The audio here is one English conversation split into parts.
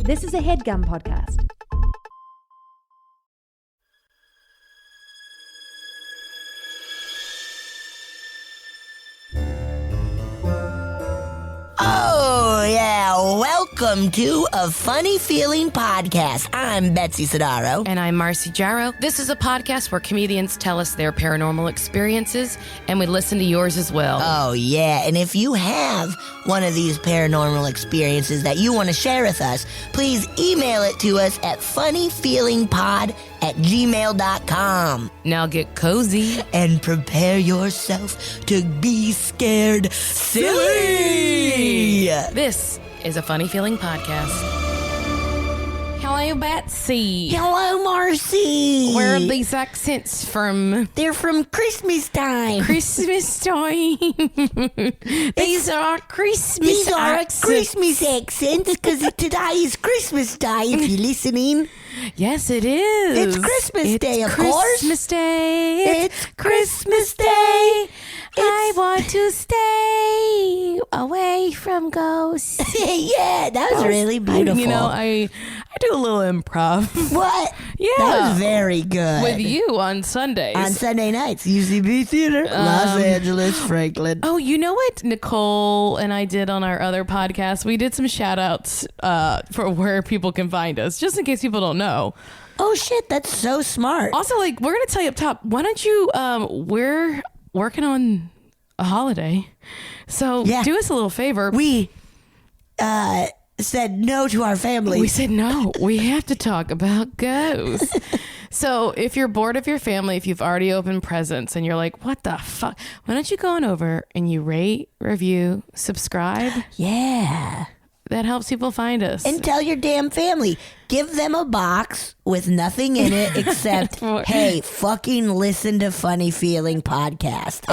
This is a HeadGum podcast. Oh, yeah. Welcome to A Funny Feeling Podcast. I'm Betsy Sidaro. And I'm Marcy Jarrow. This is a podcast where comedians tell us their paranormal experiences, and we listen to yours as well. Oh, yeah. And if you have one of these paranormal experiences that you want to share with us, please email it to us at funnyfeelingpod@gmail.com. Now get cozy. And prepare yourself to be scared silly. This is a Funny Feeling Podcast. Hello, Betsy. Hello, Marcy. Where are these accents from? They're from Christmas time. Christmas time. These are Christmas accents. Christmas accents because today is Christmas Day, if you're listening. Yes, it is. It's Christmas Day, of course. Christmas Day. It's Christmas Day. I want to stay away from ghosts. Yeah, that was really beautiful. I do a little improv. What? Yeah. That was very good. With you on Sundays. On Sunday nights, UCB Theater, Los Angeles, Franklin. Oh, you know what Nicole and I did on our other podcast? We did some shout outs for where people can find us, just in case people don't know. Oh, shit, that's so smart. Also, we're going to tell you up top, why don't you, we're working on a holiday. So do us a little favor. We said no to our family. We said no. We have to talk about ghosts. So if you're bored of your family, if you've already opened presents and you're like, what the fuck? Why don't you go on over and you rate, review, subscribe? Yeah. That helps people find us. And tell your damn family. Give them a box with nothing in it except, hey, fucking listen to Funny Feeling Podcast.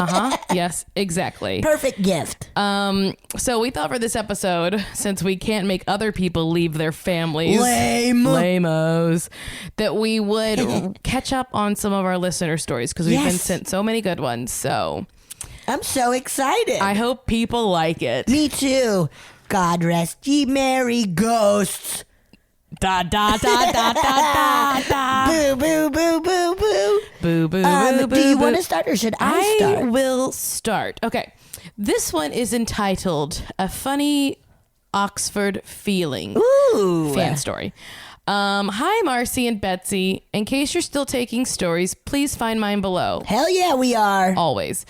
Yes, exactly. Perfect gift. So we thought for this episode, since we can't make other people leave their families, lame-os, that we would catch up on some of our listener stories because we've been sent so many good ones. So I'm so excited. I hope people like it. Me too. God rest ye merry ghosts. Da da da da da da. Boo boo boo boo boo. Boo boo boo. Do you want to start or should I start? I will start. Okay. This one is entitled A Funny Oxford Feeling. Ooh. Fan story. Hi, Marcy and Betsy. In case you're still taking stories, please find mine below. Hell yeah, we are. Always.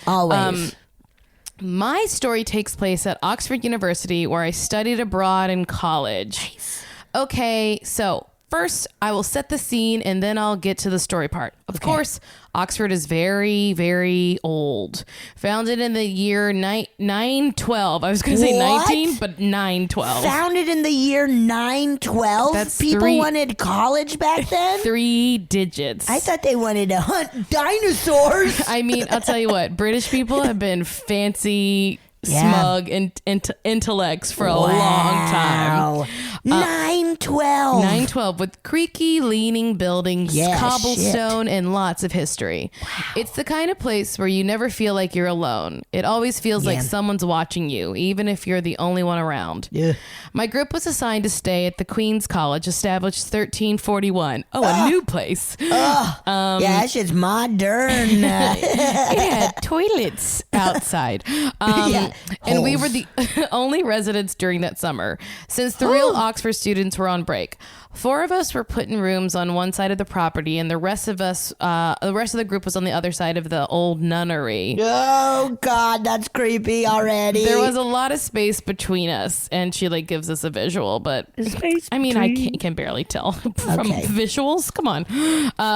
My story takes place at Oxford University, where I studied abroad in college. Nice. Okay, so first I will set the scene and then I'll get to the story part. Of course, Oxford is very, very old. Founded in the year 912. I was going to say 19, but 912. Founded in the year 912? That's People wanted college back then? 3 digits. I thought they wanted to hunt dinosaurs. I mean, I'll tell you what. British people have been fancy, smug, and intellects for a long time. 912. 912 with creaky, leaning buildings, cobblestone, and lots of history. Wow. It's the kind of place where you never feel like you're alone. It always feels like someone's watching you, even if you're the only one around. Yeah. My group was assigned to stay at the Queen's College, established 1341. Oh, a new place. Yeah, that shit's modern. It had toilets outside. And we were the only residents during that summer, since the real Oxford students were on break. 4 of us were put in rooms on one side of the property, and the rest of the group was on the other side of the old nunnery. Oh God, that's creepy already. There was a lot of space between us, and she gives us a visual, but I can barely tell from visuals. Come on.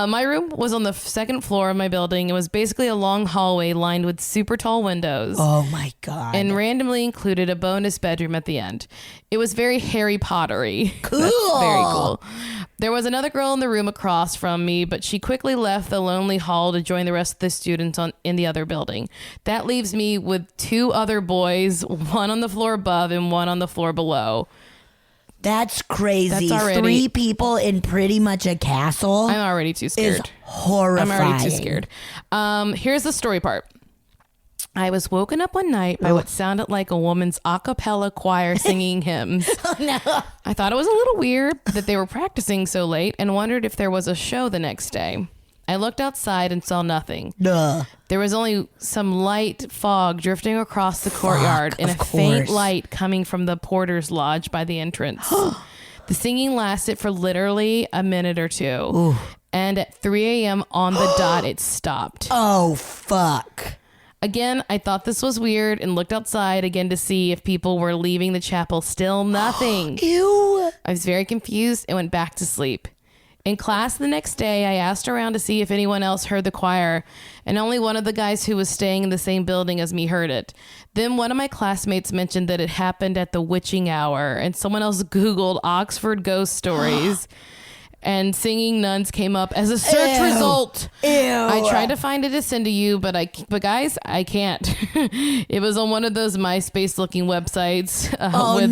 My room was on the second floor of my building. It was basically a long hallway lined with super tall windows. Oh my God. And randomly included a bonus bedroom at the end. It was very Harry Pottery. Cool. That's very cool. There was another girl in the room across from me, but she quickly left the lonely hall to join the rest of the students in the other building. That leaves me with 2 other boys, one on the floor above and one on the floor below. That's crazy. That's already, 3 people in pretty much a castle. I'm already too scared. Is horrifying. I'm already too scared. Here's the story part. I was woken up one night by what sounded like a woman's a cappella choir singing hymns. Oh, no. I thought it was a little weird that they were practicing so late and wondered if there was a show the next day. I looked outside and saw nothing. Duh. There was only some light fog drifting across the courtyard and a faint light coming from the porter's lodge by the entrance. The singing lasted for literally a minute or two. Ooh. And at 3 a.m. on the dot, it stopped. Oh, fuck. Again, I thought this was weird and looked outside again to see if people were leaving the chapel. Still nothing. Ew. I was very confused and went back to sleep. In class the next day, I asked around to see if anyone else heard the choir, and only one of the guys who was staying in the same building as me heard it. Then one of my classmates mentioned that it happened at the witching hour, and someone else Googled Oxford ghost stories. And singing nuns came up as a search result. Ew. I tried to find it to send to you, but guys, I can't. It was on one of those MySpace looking websites with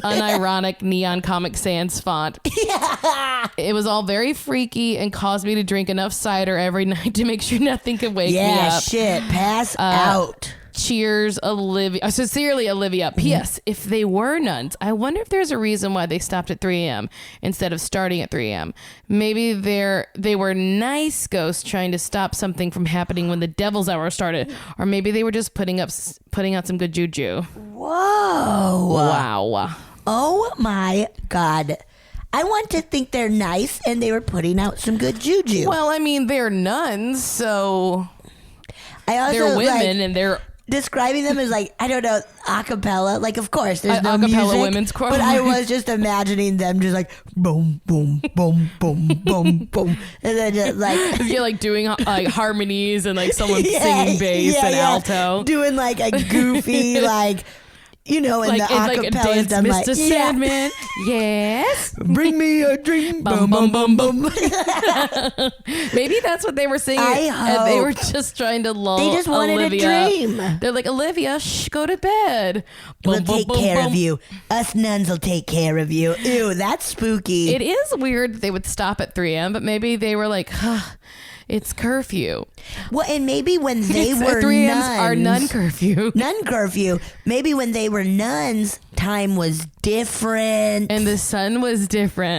unironic neon Comic Sans font. Yeah. It was all very freaky and caused me to drink enough cider every night to make sure nothing could wake me up. Yeah, shit. Pass out. Cheers, Olivia. Sincerely, Olivia. P.S. If they were nuns, I wonder if there's a reason why they stopped at 3 a.m. instead of starting at 3 a.m. Maybe they were nice ghosts trying to stop something from happening when the devil's hour started. Or maybe they were just putting out some good juju. Whoa. Wow. Oh, my God. I want to think they're nice and they were putting out some good juju. Well, I mean, they're nuns, so they're women and they're... Describing them as like, I don't know, a cappella. Like, of course, there's no music. A cappella women's choir. But I was just imagining them just like, boom, boom, boom, boom, boom, boom. And then just like... You're like doing like harmonies and like someone singing bass and alto. Doing like a goofy, like... You know, in like, the acapellas, I'm Mr. like, Sandman, yes. Bring me a drink, bum, bum, bum, bum. Maybe that's what they were singing. I hope. And they were just trying to lull They just wanted Olivia. a dream. They're like, Olivia, go to bed. We'll take care of you. Us nuns will take care of you. Ew, that's spooky. It is weird that they would stop at 3 a.m., but maybe they were like, it's curfew. Well, and maybe when they were 3 a.m.'s nuns, our nun curfew. Nun curfew. Maybe when they were nuns, time was different. And the sun was different.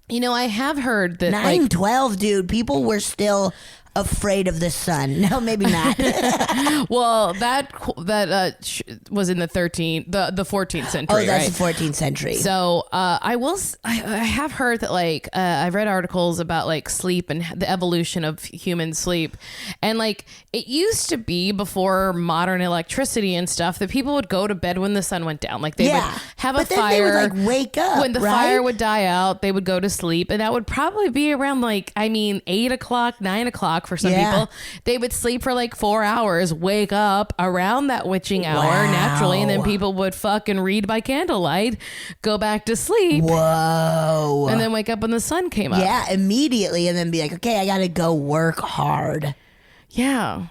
You know, I have heard that 9/12, dude, people were still afraid of the sun. No, maybe not. Well, that was in the 14th century. Oh, that's right? the 14th century. So I have heard that like I've read articles about like sleep and the evolution of human sleep, and like it used to be before modern electricity and stuff that people would go to bed when the sun went down. Like they would have a fire. They would like wake up when the fire would die out. They would go to sleep, and that would probably be around 8 o'clock, 9 o'clock. For some people, they would sleep for like 4 hours, wake up around that witching hour naturally, and then people would fucking read by candlelight, go back to sleep. Whoa. And then wake up when the sun came up. Yeah, immediately, and then be like, okay, I gotta go work hard. Yeah.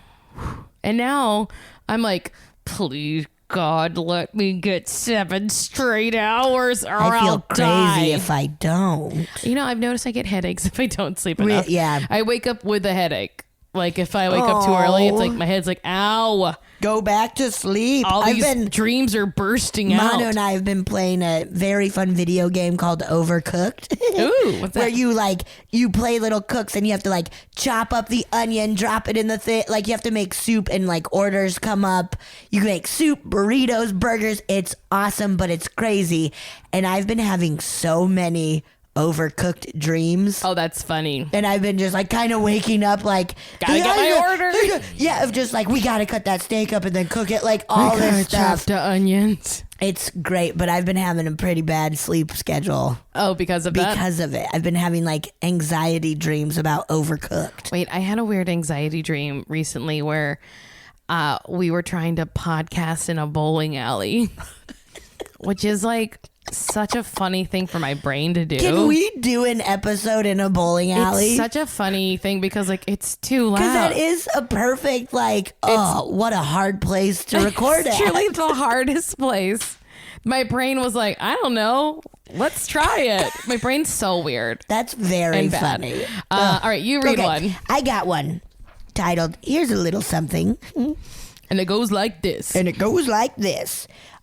And now I'm like, please God, let me get 7 straight hours or I feel I'll die. crazy if I don't. You know, I've noticed I get headaches if I don't sleep enough. Yeah. I wake up with a headache. Like if I wake up too early, it's like my head's like, ow. Go back to sleep. All these dreams are bursting out. Manu and I have been playing a very fun video game called Overcooked. Ooh, what's that? Where you play little cooks and you have to like chop up the onion, drop it in the thing. Like you have to make soup and like orders come up. You can make soup, burritos, burgers. It's awesome, but it's crazy. And I've been having so many overcooked dreams. Oh, that's funny. And I've been just like kind of waking up like gotta get my order. Yeah, of just like we gotta cut that steak up and then cook it, like all this stuff. Chop the onions. It's great, but I've been having a pretty bad sleep schedule. Oh, because of that? Because of it. I've been having like anxiety dreams about Overcooked. Wait, I had a weird anxiety dream recently where we were trying to podcast in a bowling alley, which is like such a funny thing for my brain to do. Can we do an episode in a bowling alley? It's such a funny thing because like it's too loud. Because that is a perfect like, what a hard place to record it's at. Truly the hardest place. My brain was like, I don't know. Let's try it. My brain's so weird. That's very and bad. funny. All right, you read one. I got one. titled, Here's a Little Something. And it goes like this.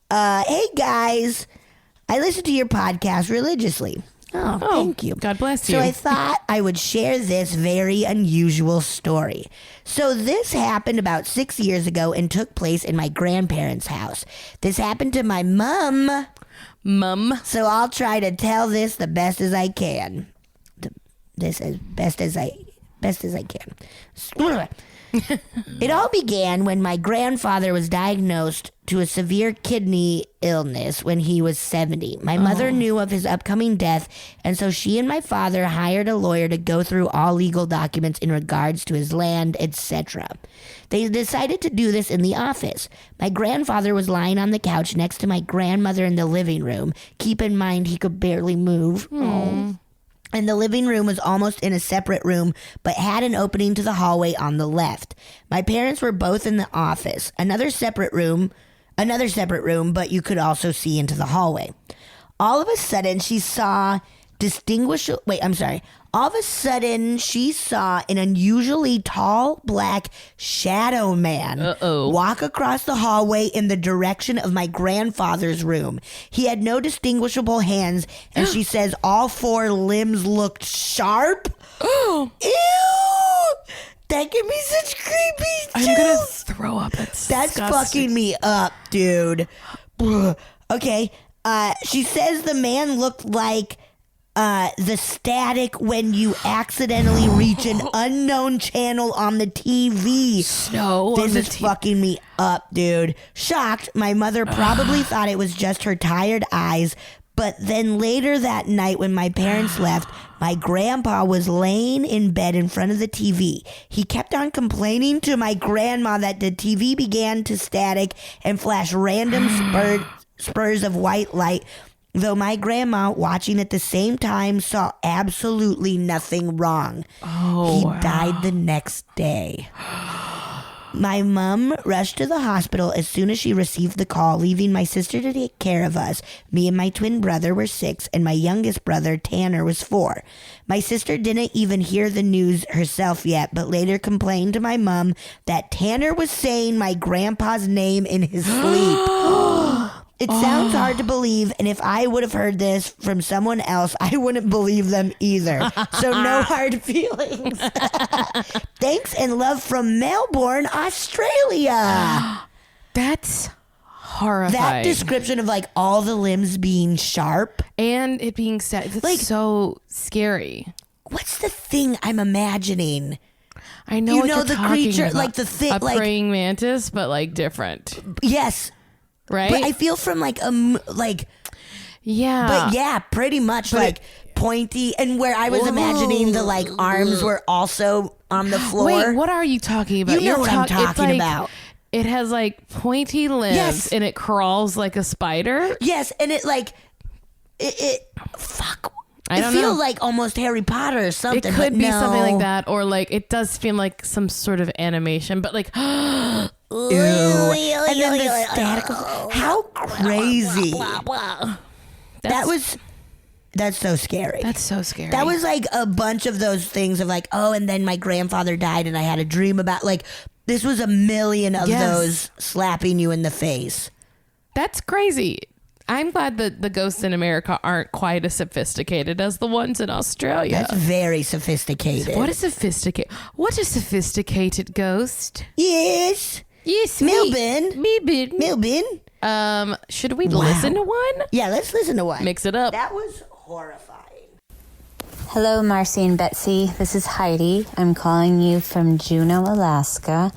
Hey, guys. I listen to your podcast religiously. Oh, thank you. God bless you. So I thought I would share this very unusual story. So this happened about 6 years ago and took place in my grandparents' house. This happened to my mom. So I'll try to tell this the best as I can. Best as I can. It all began when my grandfather was diagnosed to a severe kidney illness when he was 70. My mother knew of his upcoming death, and so she and my father hired a lawyer to go through all legal documents in regards to his land, etc. They decided to do this in the office. My grandfather was lying on the couch next to my grandmother in the living room. Keep in mind he could barely move. And the living room was almost in a separate room, but had an opening to the hallway on the left. My parents were both in the office, another separate room, but you could also see into the hallway. All of a sudden, she saw an unusually tall black shadow man walk across the hallway in the direction of my grandfather's room. He had no distinguishable hands, and she says all 4 limbs looked sharp. Ew! That gave me such creepy I'm gonna throw up. That's fucking me up, dude. Okay. She says the man looked like the static when you accidentally reach an unknown channel on the TV. This is fucking me up, dude. Shocked, my mother probably thought it was just her tired eyes, but then later that night when my parents left, my grandpa was laying in bed in front of the TV. He kept on complaining to my grandma that the TV began to static and flash random spurs of white light, though my grandma, watching at the same time, saw absolutely nothing wrong. He died the next day. My mom rushed to the hospital as soon as she received the call, leaving my sister to take care of us. Me and my twin brother were 6, and my youngest brother, Tanner, was 4. My sister didn't even hear the news herself yet, but later complained to my mom that Tanner was saying my grandpa's name in his sleep. It sounds hard to believe, and if I would have heard this from someone else, I wouldn't believe them either. So no hard feelings. Thanks and love from Melbourne, Australia. That's horrifying. That description of like all the limbs being sharp. And it being sad. It's like, so scary. What's the thing I'm imagining? I know, you know the creature, about. Like the thing, a praying mantis, but like different. Yes. Right? But I feel from yeah. But yeah, pretty much like pointy, and where I was imagining the like arms were also on the floor. Wait, what are you talking about? You know what I'm talking about. It has like pointy limbs and it crawls like a spider. Yes, and it like fuck. I don't feel know. like almost Harry Potter or something. It could be something like that, or like it does feel like some sort of animation, but like ew. And then the static. How crazy. That's so scary. That's so scary. That was like a bunch of those things of like, oh, and then my grandfather died and I had a dream about, like, this was a million of those slapping you in the face. That's crazy. I'm glad that the ghosts in America aren't quite as sophisticated as the ones in Australia. That's very sophisticated. What a sophisticated ghost. Yes. Yes, Melbourne. Should we listen to one? Yeah, let's listen to one. Mix it up. That was horrifying. Hello, Marcy and Betsy. This is Heidi. I'm calling you from Juneau, Alaska.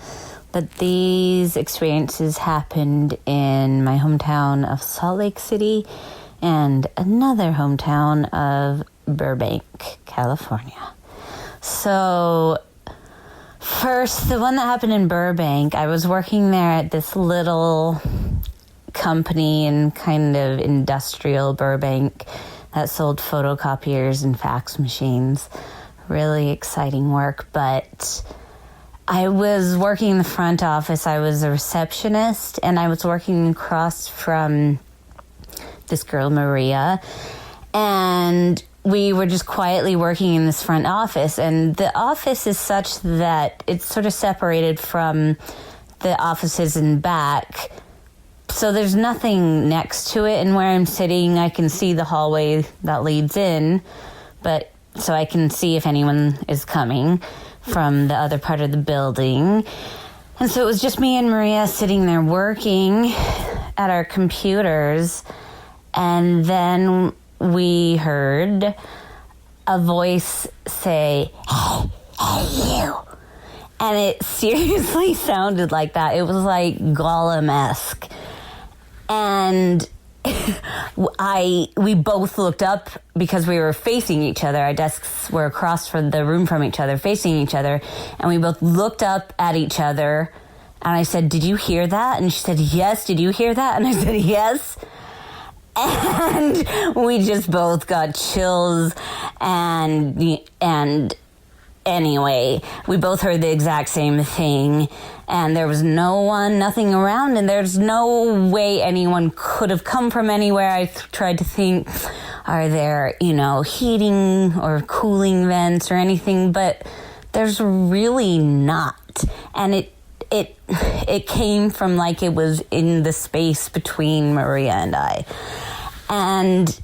But these experiences happened in my hometown of Salt Lake City and another hometown of Burbank, California. So first, the one that happened in Burbank, I was working there at this little company in kind of industrial Burbank that sold photocopiers and fax machines. Really exciting work, but I was working in the front office. I was a receptionist, and I was working across from this girl, Maria, and we were just quietly working in this front office, and the office is such that it's sort of separated from the offices in back. So there's nothing next to it, and where I'm sitting, I can see the hallway that leads in, but so I can see if anyone is coming from the other part of the building. And so it was just me and Maria sitting there working at our computers, and then we heard a voice say, hey, you. And it seriously sounded like that. It was like Gollum-esque. And we both looked up because we were facing each other. Our desks were across from the room from each other, facing each other. And we both looked up at each other. And I said, did you hear that? And she said, yes. Did you hear that? And I said, yes. And we just both got chills. And anyway, we both heard the exact same thing. And there was nothing around, and there's no way anyone could have come from anywhere. I tried to think, are there, heating or cooling vents or anything? But there's really not. And it came from like it was in the space between Maria and I. And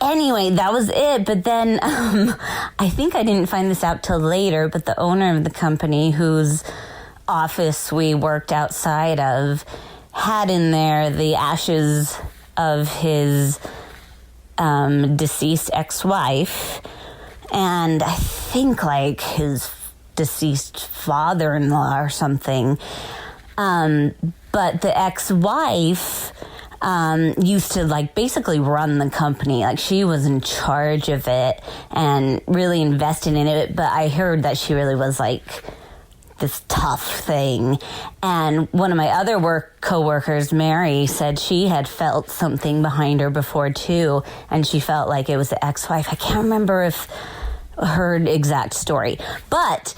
anyway, that was it. But then I think I didn't find this out till later, but the owner of the company, whose office we worked outside of, had in there the ashes of his deceased ex-wife, and I think like his deceased father-in-law or something. But the ex-wife used to like basically run the company. Like she was in charge of it and really invested in it. But I heard that she really was like this tough thing. And one of my other co-workers, Mary, said she had felt something behind her before too, and she felt like it was the ex-wife. I can't remember if her exact story, but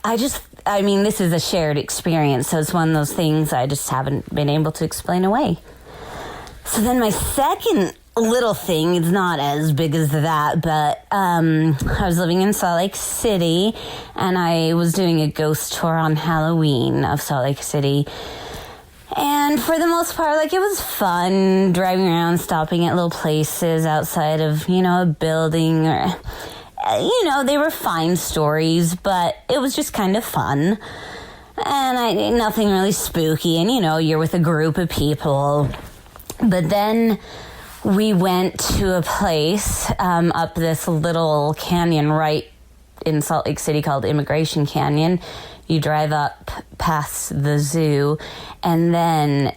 this is a shared experience, so it's one of those things I just haven't been able to explain away. So then my second little thing, it's not as big as that, but I was living in Salt Lake City, and I was doing a ghost tour on Halloween of Salt Lake City. And for the most part, like, it was fun driving around, stopping at little places outside of, a building, or, they were fine stories, but it was just kind of fun. And nothing really spooky, and, you're with a group of people. But then we went to a place up this little canyon right in Salt Lake City called Immigration Canyon. You drive up past the zoo, and then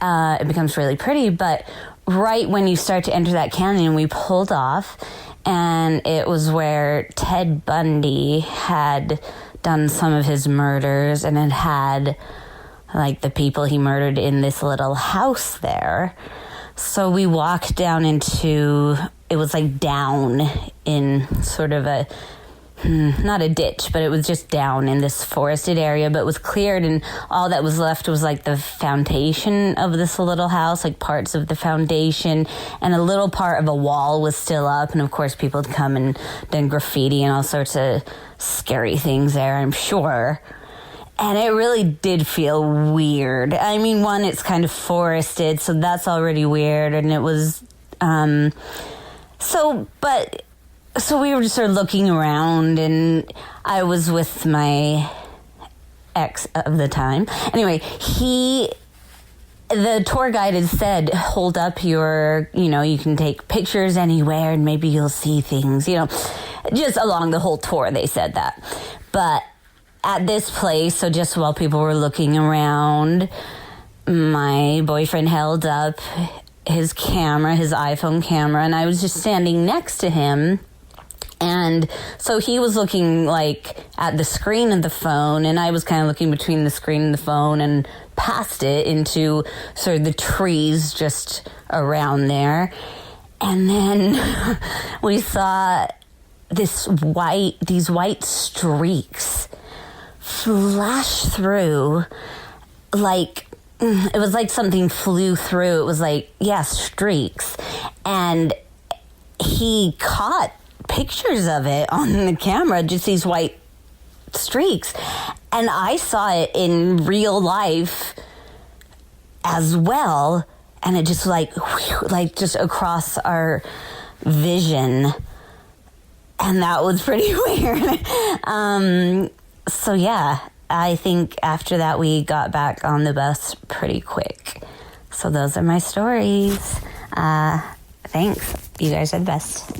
it becomes really pretty. But right when you start to enter that canyon, we pulled off, and it was where Ted Bundy had done some of his murders, and it had like the people he murdered in this little house there. So we walked down into, it was like down in sort of a, not a ditch, but it was just down in this forested area, but it was cleared, and all that was left was like the foundation of this little house, like parts of the foundation, and a little part of a wall was still up. And of course people had come and done graffiti and all sorts of scary things there, I'm sure. And it really did feel weird. I mean, one, it's kind of forested, so that's already weird. And it was, so we were just sort of looking around, and I was with my ex of the time. Anyway, the tour guide had said, hold up your, you can take pictures anywhere and maybe you'll see things, just along the whole tour, they said that. But at this place, so just while people were looking around, my boyfriend held up his camera, his iPhone camera, and I was just standing next to him. And so he was looking like at the screen of the phone, and I was kind of looking between the screen and the phone and past it into sort of the trees just around there. And then we saw these white streaks flash through, like it was like something flew through. It was like, streaks. And he caught pictures of it on the camera, just these white streaks. And I saw it in real life as well. And it just like just across our vision. And that was pretty weird. So yeah, I think after that we got back on the bus pretty quick. So those are my stories. Thanks. You guys are the best.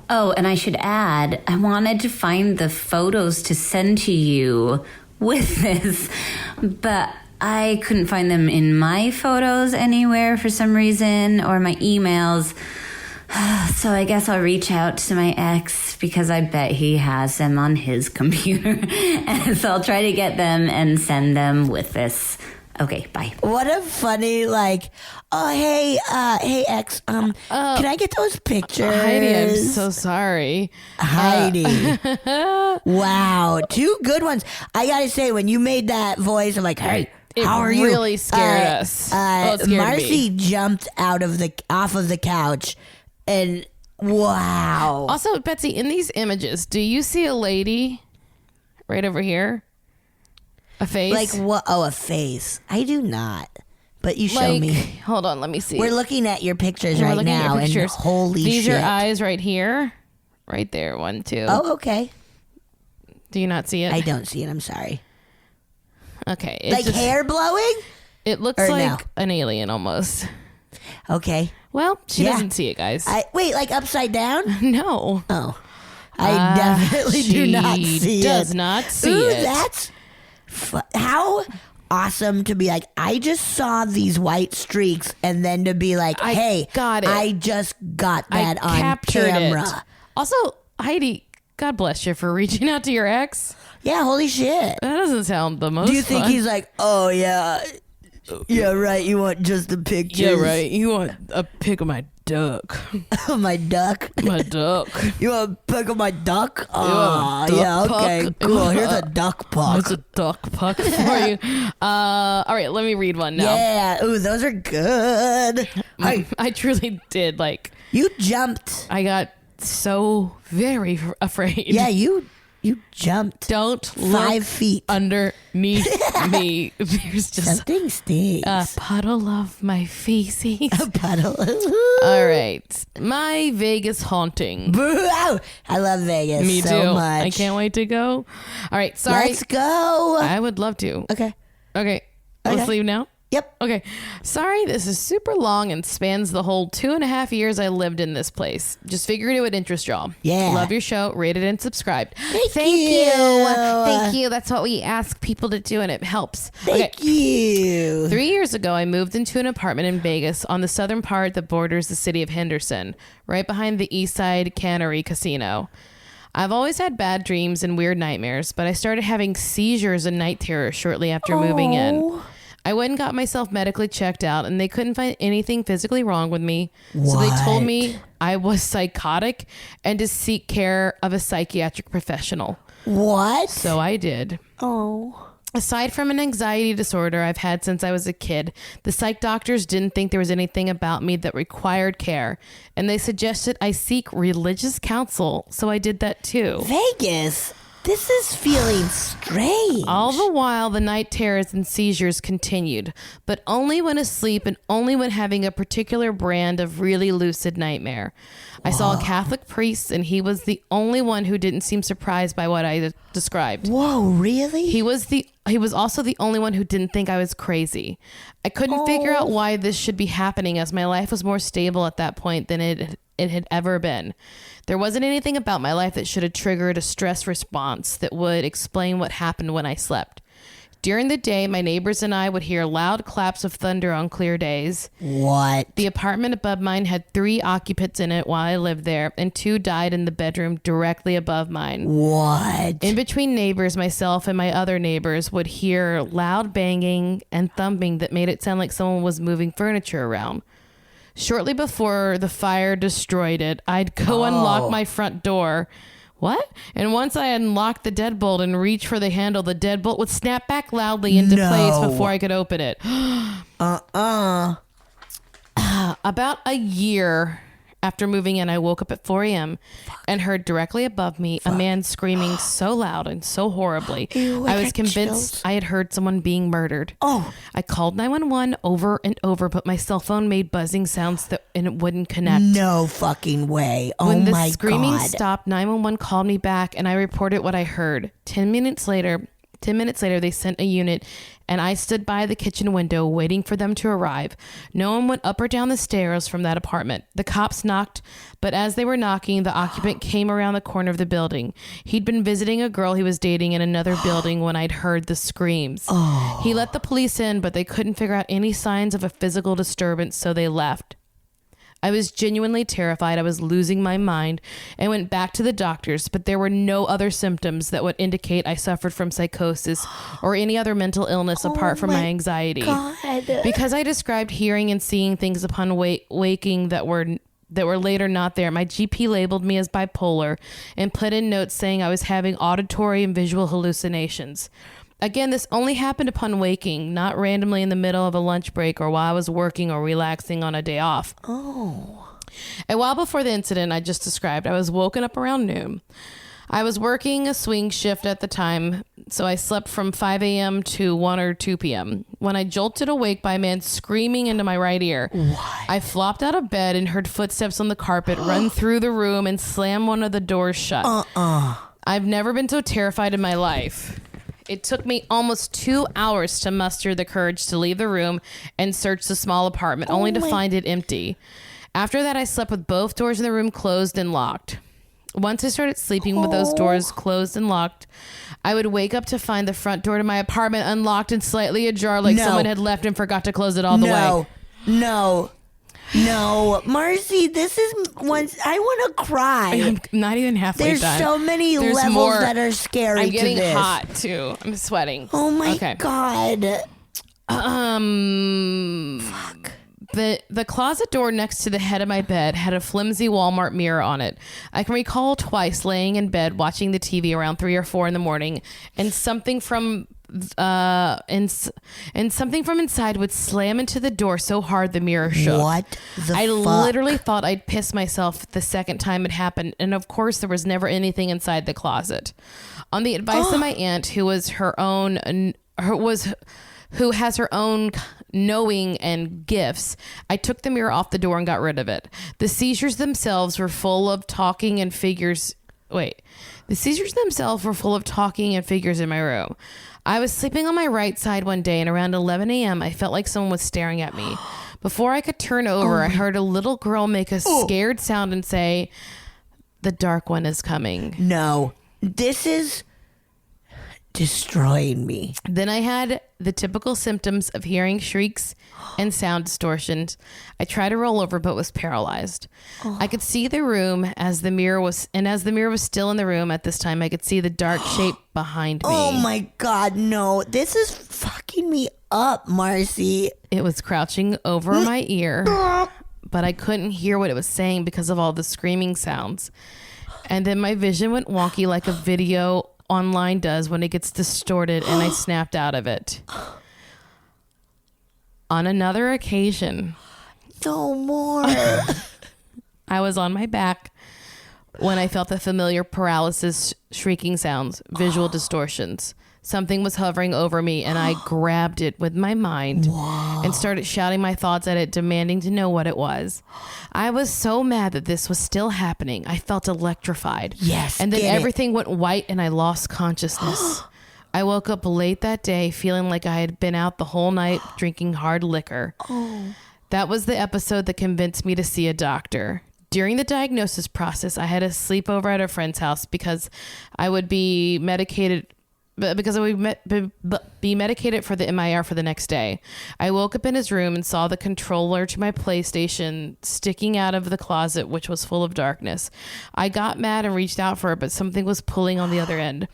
Oh, and I should add, I wanted to find the photos to send to you with this, but I couldn't find them in my photos anywhere for some reason, or my emails. So I guess I'll reach out to my ex, because I bet he has them on his computer. And so I'll try to get them and send them with this. Okay, bye. What a funny, hey ex, can I get those pictures? Heidi, I'm so sorry. Heidi. Wow, 2 good ones. I gotta say, when you made that voice, I'm like, hey, how are you? It really scared us. It scared Marcy me. jumped off of the couch, and wow. Also, Betsy, in these images, do you see a lady right over here? A face? Like what? Oh, a face. I do not. But you show me. Hold on, let me see. We're looking at your pictures right now, and holy These shit. are eyes right here. Right there, 1, 2. Oh, okay. Do you not see it? I don't see it. I'm sorry. Okay. Like hair blowing? It looks like an alien almost. Okay. Well, she doesn't see it, guys. Wait, like upside down? No. Oh. I definitely do not see it. She does not see Ooh, it. That's how awesome to be like, I just saw these white streaks, and then to be like, hey, got it. I just got that on captured camera. It. Also, Heidi, God bless you for reaching out to your ex. Yeah, holy shit. That doesn't sound the most Do you think fun. he's like, oh, yeah, right, you want just the pictures? Yeah, right. You want a pic of my duck. My duck? My duck. You want a pic of my duck? Oh, yeah, okay, puck. cool. Here's a duck puck. It's a duck puck for you. All right, let me read one now. Yeah, ooh, those are good. I truly did. You jumped. I got so very afraid. Yeah, you jumped. Don't 5 feet underneath me. There's just something stinks. a puddle of my feces. A puddle. All right, my Vegas haunting. I love Vegas. Me so too. much. I can't wait to go. All right, sorry. Let's go. I would love to. Okay. Let's leave now. Yep. Okay. Sorry, this is super long and spans the whole 2.5 years I lived in this place. Just figured it would interest y'all. Yeah. Love your show. Rated and subscribed. Thank you. you. Thank you. That's what we ask people to do, and it helps. Thank you. 3 years ago, I moved into an apartment in Vegas on the southern part that borders the city of Henderson, right behind the Eastside Cannery Casino. I've always had bad dreams and weird nightmares, but I started having seizures and night terrors shortly after moving in. I went and got myself medically checked out, and they couldn't find anything physically wrong with me. What? So they told me I was psychotic and to seek care of a psychiatric professional. What? So I did. Oh. Aside from an anxiety disorder I've had since I was a kid, the psych doctors didn't think there was anything about me that required care, and they suggested I seek religious counsel, so I did that too. Vegas. This is feeling strange. All the while, the night terrors and seizures continued, but only when asleep and only when having a particular brand of really lucid nightmare. I saw a Catholic priest, and he was the only one who didn't seem surprised by what I described. Whoa, really? He was also the only one who didn't think I was crazy. I couldn't figure out why this should be happening, as my life was more stable at that point than it had ever been. There wasn't anything about my life that should have triggered a stress response that would explain what happened when I slept. During the day, my neighbors and I would hear loud claps of thunder on clear days. What? The apartment above mine had 3 occupants in it while I lived there, and 2 died in the bedroom directly above mine. What? In between neighbors, myself and my other neighbors would hear loud banging and thumping that made it sound like someone was moving furniture around. Shortly before the fire destroyed it, I'd go unlock my front door. What? And once I unlocked the deadbolt and reached for the handle, the deadbolt would snap back loudly into place before I could open it. About a year After moving in, I woke up at 4 a.m. and heard directly above me a man screaming so loud and so horribly. Ew, I was convinced I had heard someone being murdered. Oh. I called 911 over and over, but my cell phone made buzzing sounds and it wouldn't connect. No fucking way. Oh my God. When the screaming stopped, 911 called me back and I reported what I heard. 10 minutes later, they sent a unit and I stood by the kitchen window waiting for them to arrive. No one went up or down the stairs from that apartment. The cops knocked, but as they were knocking, the occupant came around the corner of the building. He'd been visiting a girl he was dating in another building when I'd heard the screams. He let the police in, but they couldn't figure out any signs of a physical disturbance, so they left. I was genuinely terrified. I was losing my mind and went back to the doctors, but there were no other symptoms that would indicate I suffered from psychosis or any other mental illness apart from my anxiety. God. Because I described hearing and seeing things upon waking that were later not there, my GP labeled me as bipolar and put in notes saying I was having auditory and visual hallucinations. Again, this only happened upon waking, not randomly in the middle of a lunch break or while I was working or relaxing on a day off. Oh. A while before the incident I just described, I was woken up around noon. I was working a swing shift at the time, so I slept from 5 a.m. to 1 or 2 p.m. When I jolted awake by a man screaming into my right ear, I flopped out of bed and heard footsteps on the carpet run through the room and slam one of the doors shut. I've never been so terrified in my life. It took me almost 2 hours to muster the courage to leave the room and search the small apartment, only to find it empty. After that, I slept with both doors in the room closed and locked. Once I started sleeping with those doors closed and locked, I would wake up to find the front door to my apartment unlocked and slightly ajar, like someone had left and forgot to close it all the way. No, Marcy, this is once I want to cry. I'm not even halfway There's done. There's so many levels that are scary. I'm getting to this. hot too. I'm sweating. Oh my God. Fuck. The closet door next to the head of my bed had a flimsy Walmart mirror on it. I can recall twice laying in bed watching the TV around 3 or 4 in the morning, and something from something from inside would slam into the door so hard the mirror shook. What the I fuck? literally thought I'd piss myself the second time it happened, and of course there was never anything inside the closet. On the advice of my aunt, who has her own knowing and gifts, I took the mirror off the door and got rid of it. The seizures themselves were full of talking and figures. The seizures themselves were full of talking and figures in my room. I was sleeping on my right side one day, and around 11 a.m. I felt like someone was staring at me. Before I could turn over, I heard a little girl make a scared sound and say, "The dark one is coming." No, this is destroying me. Then I had the typical symptoms of hearing shrieks and sound distortions. I tried to roll over but was paralyzed. I could see the room as the mirror was still in the room at this time. I could see the dark shape behind me. Oh my God, no. This is fucking me up, Marcy. It was crouching over my ear, but I couldn't hear what it was saying because of all the screaming sounds. And then my vision went wonky like a video online does when it gets distorted, and I snapped out of it. On another occasion, No more. I was on my back when I felt the familiar paralysis, shrieking sounds, visual distortions. Something was hovering over me, and I grabbed it with my mind and started shouting my thoughts at it, demanding to know what it was. I was so mad that this was still happening. I felt electrified. Yes, and then get it. everything went white, and I lost consciousness. I woke up late that day feeling like I had been out the whole night drinking hard liquor. That was the episode that convinced me to see a doctor. During the diagnosis process, I had a sleepover at a friend's house because I would be medicated for the MIR for the next day. I woke up in his room and saw the controller to my PlayStation sticking out of the closet, which was full of darkness. I got mad and reached out for it, but something was pulling on the other end.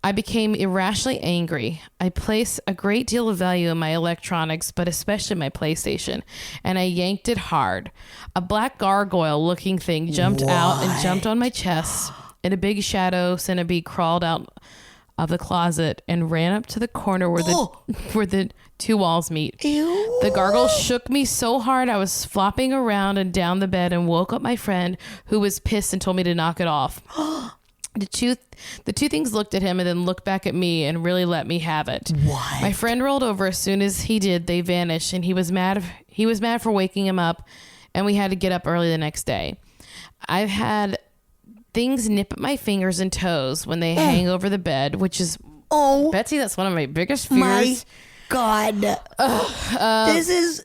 I became irrationally angry. I place a great deal of value in my electronics, but especially my PlayStation, and I yanked it hard. A black gargoyle-looking thing jumped out and jumped on my chest, and a big shadow centipede crawled out of the closet and ran up to the corner where the two walls meet. Ew. The gargle shook me so hard I was flopping around and down the bed and woke up my friend, who was pissed and told me to knock it off. The two things looked at him and then looked back at me and really let me have it. What? My friend rolled over. As soon as he did, they vanished, and he was mad for waking him up, and we had to get up early the next day. I've had things nip at my fingers and toes when they hang over the bed, which is Betsy, that's one of my biggest fears. My God. This is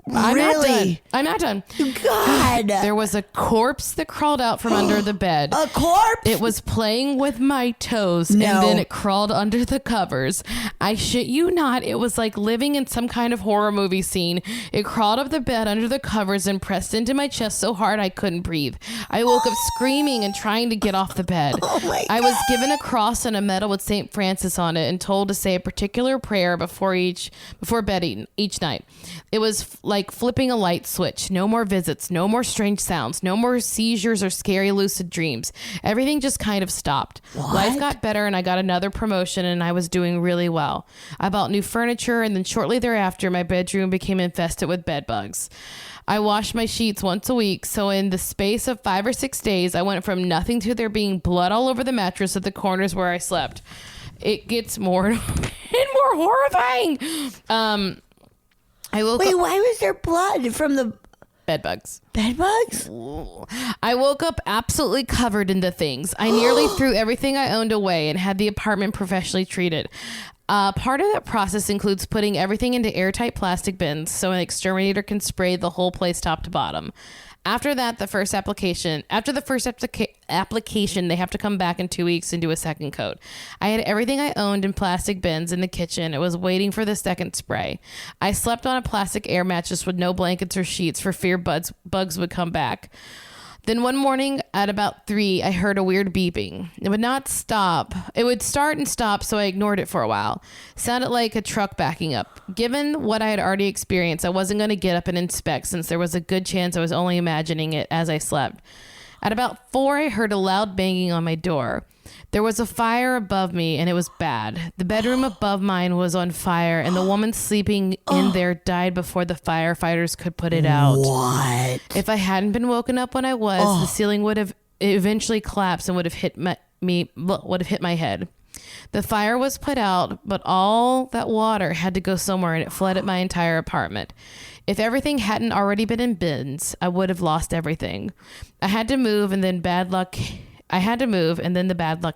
really. I'm not done. God. There was a corpse that crawled out from under the bed. A corpse? It was playing with my toes, and then it crawled under the covers. I shit you not. It was like living in some kind of horror movie scene. It crawled up the bed under the covers and pressed into my chest so hard I couldn't breathe. I woke up screaming and trying to get off the bed. Oh my God. I was given a cross and a medal with St. Francis on it and told to say a particular prayer before bed each night. It was like flipping a light switch. No more visits, no more strange sounds, no more seizures or scary lucid dreams. Everything just kind of stopped. What? Life got better and I got another promotion and I was doing really well. I bought new furniture and then shortly thereafter my bedroom became infested with bed bugs. I washed my sheets once a week, so in the space of 5 or 6 days, I went from nothing to there being blood all over the mattress at the corners where I slept. It gets more and more horrifying. Wait, why was there blood from the bed bugs? Bed bugs? I woke up absolutely covered in the things. I nearly threw everything I owned away and had the apartment professionally treated. Part of that process includes putting everything into airtight plastic bins so an exterminator can spray the whole place top to bottom. After the first application, they have to come back in 2 weeks and do a second coat. I had everything I owned in plastic bins in the kitchen. It was waiting for the second spray. I slept on a plastic air mattress with no blankets or sheets for fear bugs would come back. Then one morning at about 3, I heard a weird beeping. It would not stop. It would start and stop, so I ignored it for a while. Sounded like a truck backing up. Given what I had already experienced, I wasn't going to get up and inspect since there was a good chance I was only imagining it as I slept. At about 4, I heard a loud banging on my door. There was a fire above me, and it was bad. The bedroom above mine was on fire, and the woman sleeping in there died before the firefighters could put it out. What? If I hadn't been woken up when I was, the ceiling would have eventually collapsed and would have hit my head. The fire was put out, but all that water had to go somewhere, and it flooded my entire apartment. If everything hadn't already been in bins, I would have lost everything. I had to move, and then the bad luck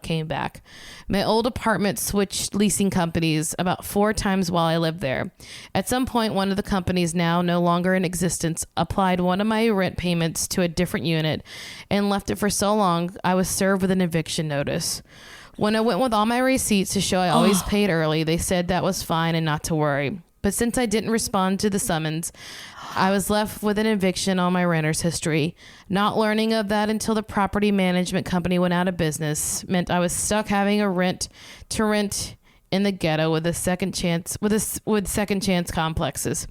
came back. My old apartment switched leasing companies about 4 times while I lived there. At some point, one of the companies, now no longer in existence, applied one of my rent payments to a different unit and left it for so long I was served with an eviction notice. When I went with all my receipts to show I always paid early, they said that was fine and not to worry. But since I didn't respond to the summons, I was left with an eviction on my renter's history. Not learning of that until the property management company went out of business meant I was stuck having a rent in the ghetto with second chance complexes.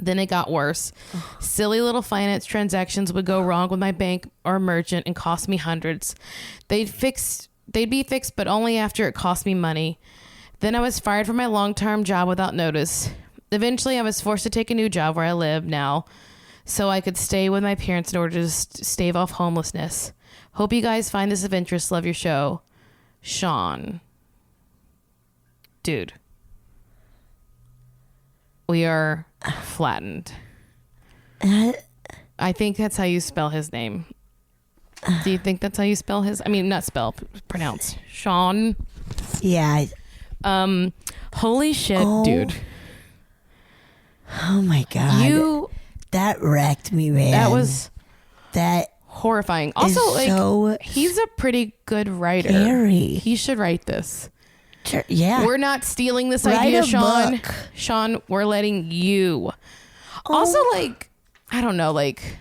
Then it got worse. Silly little finance transactions would go wrong with my bank or merchant and cost me hundreds. They'd be fixed, but only after it cost me money. Then I was fired from my long-term job without notice. Eventually, I was forced to take a new job where I live now so I could stay with my parents in order to stave off homelessness. Hope you guys find this of interest. Love your show. Sean. Dude. We are flattened. I think that's how you spell his name. Do you think that's how you spell his? I mean, not spell, pronounce. Sean. Yeah. Holy shit, dude. Oh my God. That wrecked me, man. That was that horrifying. Also, like, so he's a pretty good writer. scary. He should write this. Yeah. We're not stealing this Write idea, a Sean. book. Sean, we're letting you. Also, like, I don't know, like,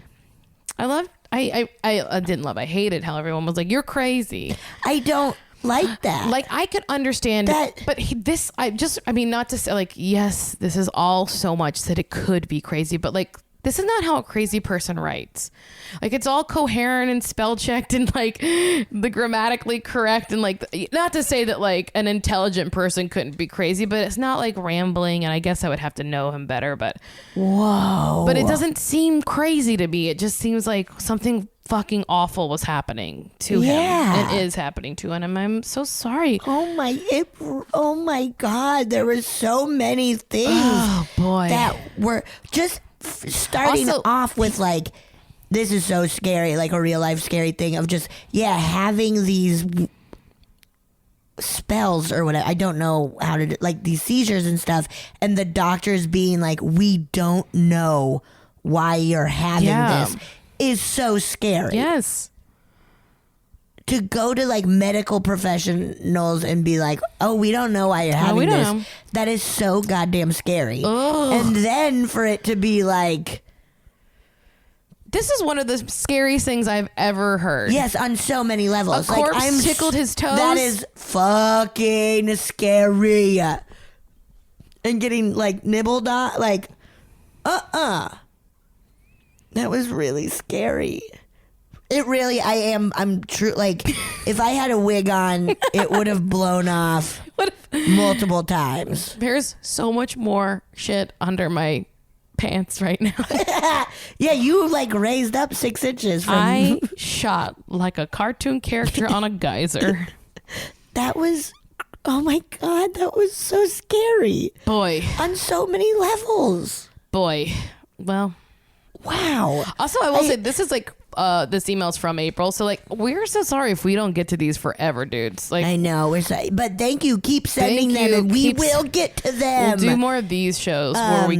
I hated how everyone was like, you're crazy. I don't like that. Like, I could understand that, but not to say, like, yes, this is all so much that it could be crazy, but like this is not how a crazy person writes. Like, it's all coherent and spell checked and like the grammatically correct, and like, not to say that like an intelligent person couldn't be crazy, but it's not like rambling. And I guess I would have to know him better, but whoa. But it doesn't seem crazy to me. It just seems like something fucking awful was happening to him and is happening to him. And I'm so sorry. Oh my God. There were so many things that were just starting Also, off with like, this is so scary, like a real life scary thing of just, having these spells or whatever. I don't know how to do, like these seizures and stuff. And the doctors being like, we don't know why you're having this is so scary. Yes. To go to like medical professionals and be like, oh, we don't know why you're having this. Know. That is so goddamn scary. Ugh. And then for it to be like, this is one of the scariest things I've ever heard. Yes, on so many levels. A corpse tickled his toes. That is fucking scary. And getting like nibbled on, like, that was really scary. It really, I'm true. Like, if I had a wig on, it would have blown off multiple times. There's so much more shit under my pants right now. Yeah, you like raised up 6 inches. I shot like a cartoon character on a geyser. That was, oh my God, that was so scary. Boy. On so many levels. Boy. Well. Wow. Also, I will say, this is like, this email's from April, so like, we're so sorry if we don't get to these forever, dudes. Like, I know, we're sorry, but thank you. Keep sending them, and we will get to them. We'll do more of these shows where we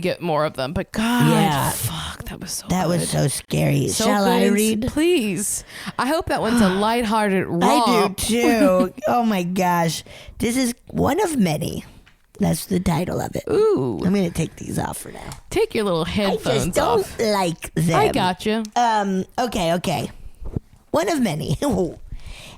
get more of them. But God, fuck, that was so. That good. was so scary. So Shall good. I read? Please. I hope that one's a lighthearted romp. I do too. Oh my gosh, this is one of many. That's the title of it. Ooh. I'm going to take these off for now. Take your little headphones off. I just don't like them. I gotcha. Okay. One of many.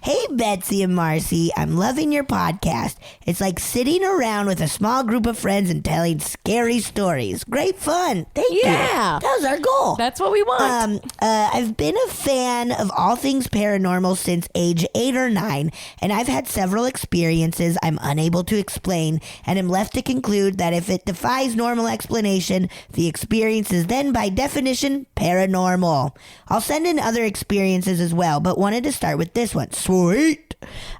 Hey, Betsy and Marcy, I'm loving your podcast. It's like sitting around with a small group of friends and telling scary stories. Great fun. Thank you. That was our goal. That's what we want. I've been a fan of all things paranormal since age 8 or 9, and I've had several experiences I'm unable to explain, and am left to conclude that if it defies normal explanation, the experience is then by definition paranormal. I'll send in other experiences as well, but wanted to start with this one. Sweet.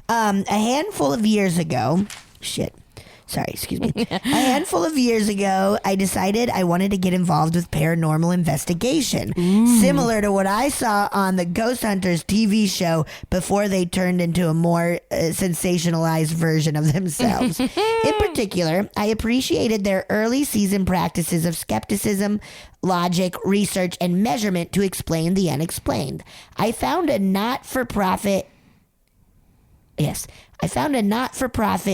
A handful of years ago, a handful of years ago, I decided I wanted to get involved with paranormal investigation, similar to what I saw on the Ghost Hunters TV show before they turned into a more sensationalized version of themselves. In particular, I appreciated their early season practices of skepticism, logic, research, and measurement to explain the unexplained. I found a not-for-profit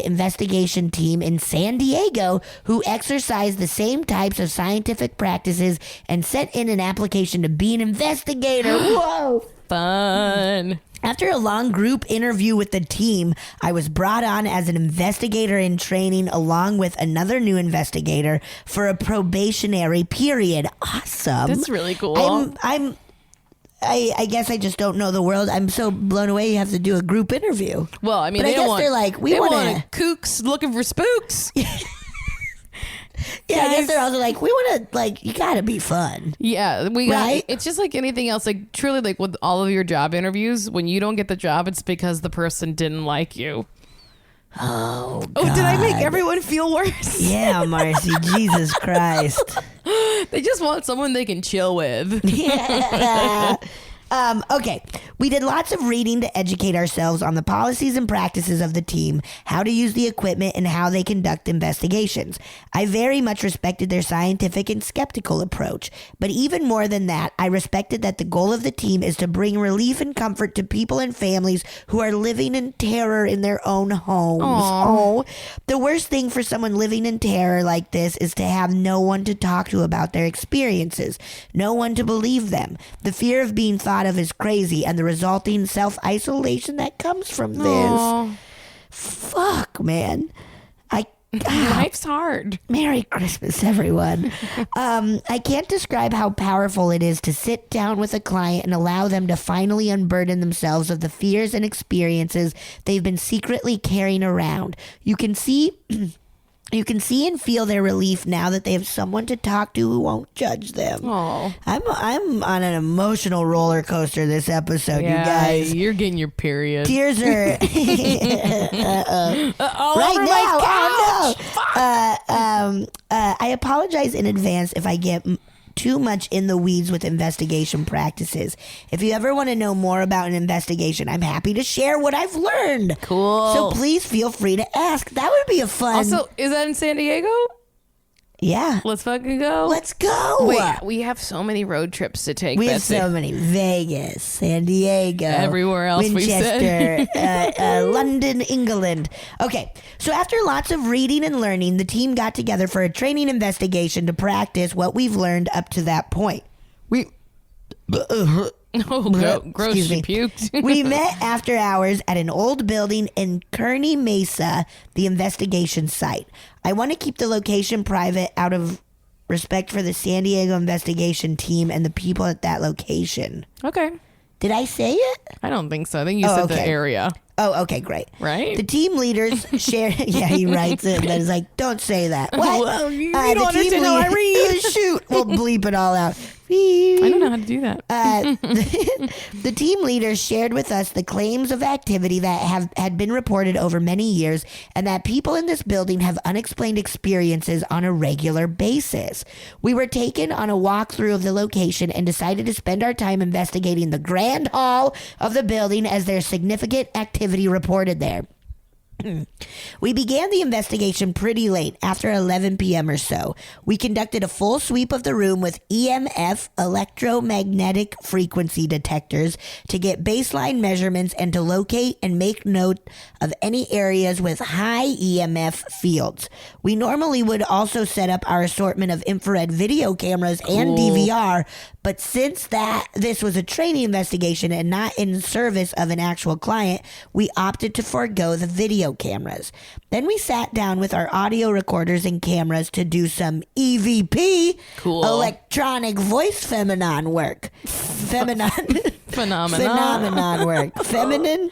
investigation team in San Diego who exercised the same types of scientific practices and sent in an application to be an investigator. Whoa! Fun. After a long group interview with the team, I was brought on as an investigator in training along with another new investigator for a probationary period. Awesome. That's really cool. I guess I just don't know the world. I'm so blown away you have to do a group interview. Well, I mean, but I guess they're like, we want kooks looking for spooks. Yeah, I guess they're also like, we want to, like, you got to be fun. Yeah, right? It's just like anything else. Like, truly, like with all of your job interviews, when you don't get the job, it's because the person didn't like you. Oh, God. Did I make everyone feel worse? Yeah, Marcy, Jesus Christ. They just want someone they can chill with. Yeah. Okay, we did lots of reading to educate ourselves on the policies and practices of the team, how to use the equipment, and how they conduct investigations. I very much respected their scientific and skeptical approach, but even more than that, I respected that the goal of the team is to bring relief and comfort to people and families who are living in terror in their own homes. Aww. Oh, the worst thing for someone living in terror like this is to have no one to talk to about their experiences, no one to believe them. The fear of being thought of as crazy and the resulting self-isolation that comes from this. Aww. Fuck, man. Life's hard. Merry Christmas, everyone. I can't describe how powerful it is to sit down with a client and allow them to finally unburden themselves of the fears and experiences they've been secretly carrying around. You can see and feel their relief now that they have someone to talk to who won't judge them. Oh, I'm on an emotional roller coaster this episode, you guys. You're getting your period. Tears are right now. Oh no! I apologize in advance if I get too much in the weeds with investigation practices. If you ever want to know more about an investigation, I'm happy to share what I've learned. Cool. So please feel free to ask. That would be a fun. Also, is that in San Diego? Yeah. Let's fucking go. Let's go. Wait, we have so many road trips to take. We Betsy. have so many. Vegas, San Diego. Everywhere else Winchester, London, England. Okay, so after lots of reading and learning, the team got together for a training investigation to practice what we've learned up to that point. Gross, Excuse she me. puked. We met after hours at an old building in Kearney Mesa, the investigation site. I want to keep the location private out of respect for the San Diego investigation team and the people at that location. Okay. Did I say it? I don't think so. I think you said the area. Oh, okay, great. Right? The team leaders shared. Yeah, he writes it, but it's like, don't say that. What? Well, you don't understand how I read. Shoot, we'll bleep it all out. I don't know how to do that. The team leaders shared with us the claims of activity that had been reported over many years, and that people in this building have unexplained experiences on a regular basis. We were taken on a walkthrough of the location and decided to spend our time investigating the grand hall of the building as there's significant activity reported there. We began the investigation pretty late, after 11 p.m. or so. We conducted a full sweep of the room with EMF, electromagnetic frequency detectors, to get baseline measurements and to locate and make note of any areas with high EMF fields. We normally would also set up our assortment of infrared video cameras and DVR, but since this was a training investigation and not in service of an actual client, we opted to forego the video cameras. Then we sat down with our audio recorders and cameras to do some EVP, electronic voice phenomenon work. Phenomenon work. Feminine?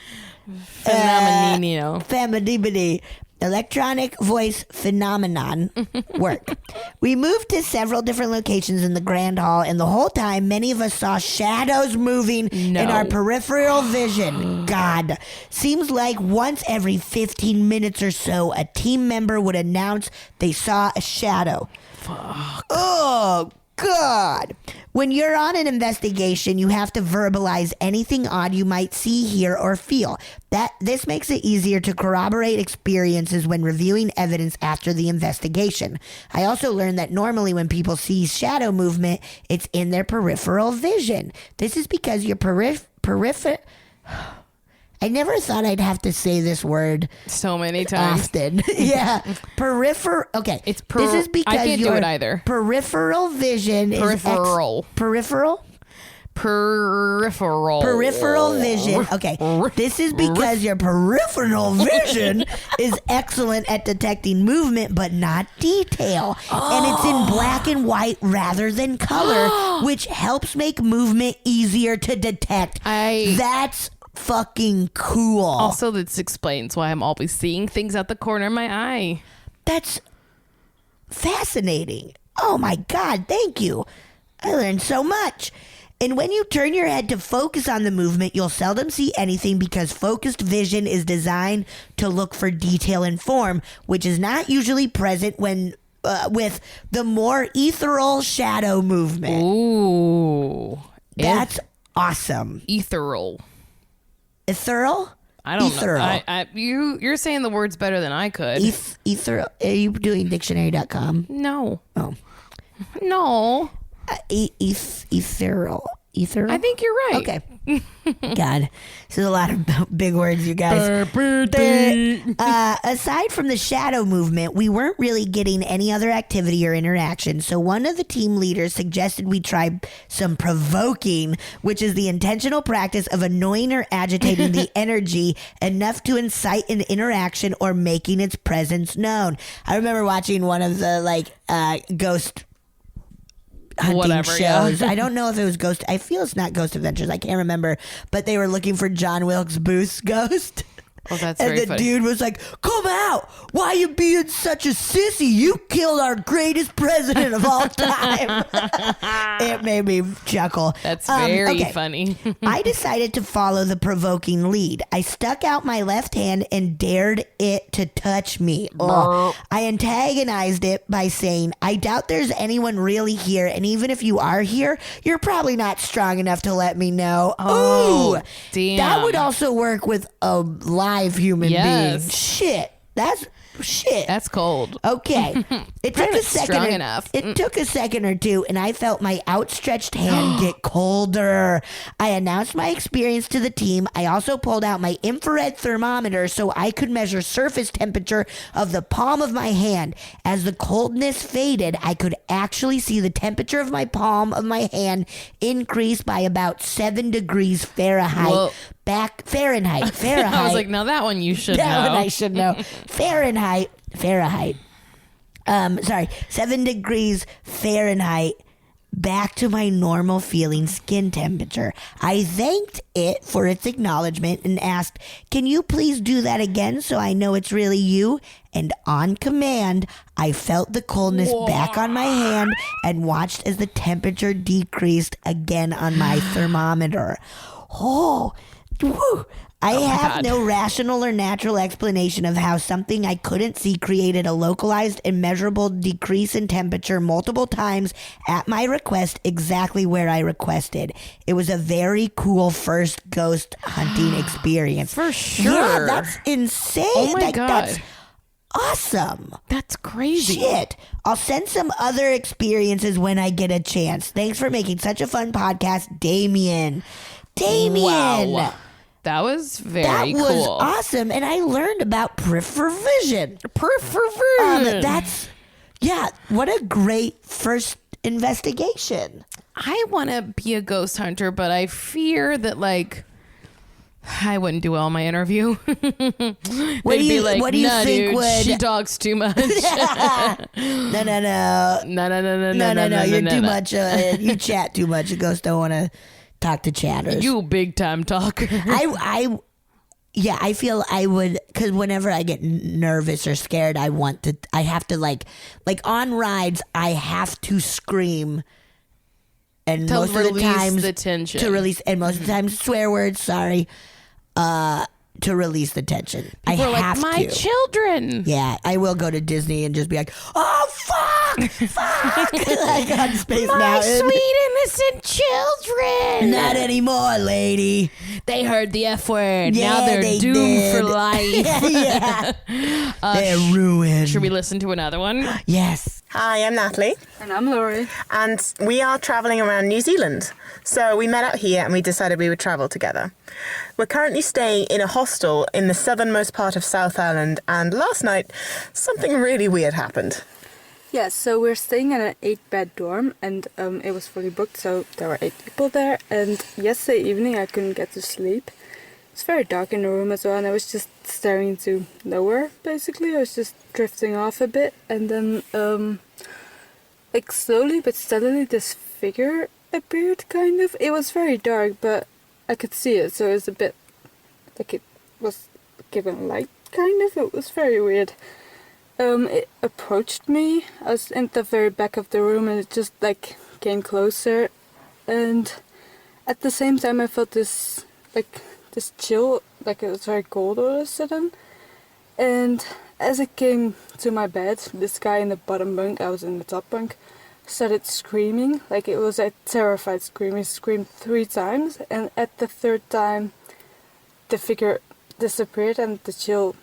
Feminine. Electronic voice phenomenon work. We moved to several different locations in the Grand Hall, and the whole time, many of us saw shadows moving in our peripheral vision. God. Seems like once every 15 minutes or so, a team member would announce they saw a shadow. Fuck. Oh, God. When you're on an investigation, you have to verbalize anything odd you might see, hear, or feel. This makes it easier to corroborate experiences when reviewing evidence after the investigation. I also learned that normally when people see shadow movement, it's in their peripheral vision. This is because your peripheral... I never thought I'd have to say this word so many times. Often. Yeah. Peripheral. Okay. This is because I can't your do it either. Peripheral vision peripheral. Peripheral? Peripheral vision. Okay. This is because your peripheral vision is excellent at detecting movement but not detail. And it's in black and white rather than color, which helps make movement easier to detect. That's fucking cool. Also, this explains why I'm always seeing things out the corner of my eye. That's fascinating. Oh my God, thank you. I learned so much. And when you turn your head to focus on the movement, you'll seldom see anything because focused vision is designed to look for detail and form, which is not usually present when with the more ethereal shadow movement. Ooh. That's awesome. Ethereal. Ethereal? I don't know. You're saying the words better than I could. Ethereal. Are you doing dictionary.com? No. Oh. No. Ethereal. Ethereal? I think you're right. Okay. God, this is a lot of big words, you guys. Aside from the shadow movement, we weren't really getting any other activity or interaction. So one of the team leaders suggested we try some provoking, which is the intentional practice of annoying or agitating the energy enough to incite an interaction or making its presence known. I remember watching one of the ghost hunting shows. I don't know if it was Ghost. I feel it's not Ghost Adventures. I can't remember. But they were looking for John Wilkes Booth's ghost. Oh, that's and very the funny. dude was like, "Come out! Why you being such a sissy? You killed our greatest president of all time." It made me chuckle. That's very funny. I decided to follow the provoking lead. I stuck out my left hand and dared it to touch me. I antagonized it by saying, "I doubt there's anyone really here, and even if you are here, you're probably not strong enough to let me know." Oh, Ooh, damn. that would also work with a live human being. Shit. That's shit. That's cold. Okay. It took a second. Strong enough. It took a second or two, and I felt my outstretched hand get colder. I announced my experience to the team. I also pulled out my infrared thermometer so I could measure surface temperature of the palm of my hand. As the coldness faded, I could actually see the temperature of my palm of my hand increase by about 7 degrees Fahrenheit. Whoa. Fahrenheit. I was like, now that one you should know. That one I should know. Fahrenheit. 7 degrees Fahrenheit back to my normal feeling skin temperature. I thanked it for its acknowledgement and asked, "Can you please do that again so I know it's really you?" And on command, I felt the coldness back on my hand and watched as the temperature decreased again on my thermometer. Oh, whew. I have no rational or natural explanation of how something I couldn't see created a localized and measurable decrease in temperature multiple times at my request exactly where I requested. It was a very cool first ghost hunting experience. For sure. Yeah, that's insane. Oh my God. That's awesome. That's crazy. Shit. I'll send some other experiences when I get a chance. Thanks for making such a fun podcast, Damien. Wow. That was very cool. That was awesome. And I learned about peripheral vision. What a great first investigation. I want to be a ghost hunter, but I fear that, I wouldn't do well in my interview. What do you think would... She talks too much. No. You're too much. You chat too much. Ghosts don't want to talk to chatters. You big time talker. I feel I would, because whenever I get nervous or scared, I have to on rides, I have to scream. And to most of the times the tension. To release, and most of the times swear words, sorry, to release the tension. People I have my to. children. Yeah, I will go to Disney and just be like, "Oh fuck, like on Space My Mountain. sweet innocent children. Not anymore, lady. They heard the F word. Yeah, now they're they doomed did. for life. Yeah, they're ruined. Should we listen to another one? Yes. Hi, I'm Natalie. And I'm Laurie. And we are travelling around New Zealand. So we met out here and we decided we would travel together. We're currently staying in a hostel in the southernmost part of South Island, and last night something really weird happened. Yeah, so we're staying in an 8-bed dorm, and it was fully booked, so there were 8 people there. And yesterday evening I couldn't get to sleep. It's very dark in the room as well, and I was just staring to nowhere, basically. I was just drifting off a bit, and then slowly but steadily this figure appeared, kind of. It was very dark, but I could see it, so it was a bit like it was given light, kind of. It was very weird. It approached me. I was in the very back of the room, and it just came closer, and at the same time I felt this chill, it was very cold all of a sudden. And as it came to my bed, this guy in the bottom bunk, I was in the top bunk, started screaming. It was a terrified scream. He screamed 3 times, and at the 3rd time the figure disappeared and the chill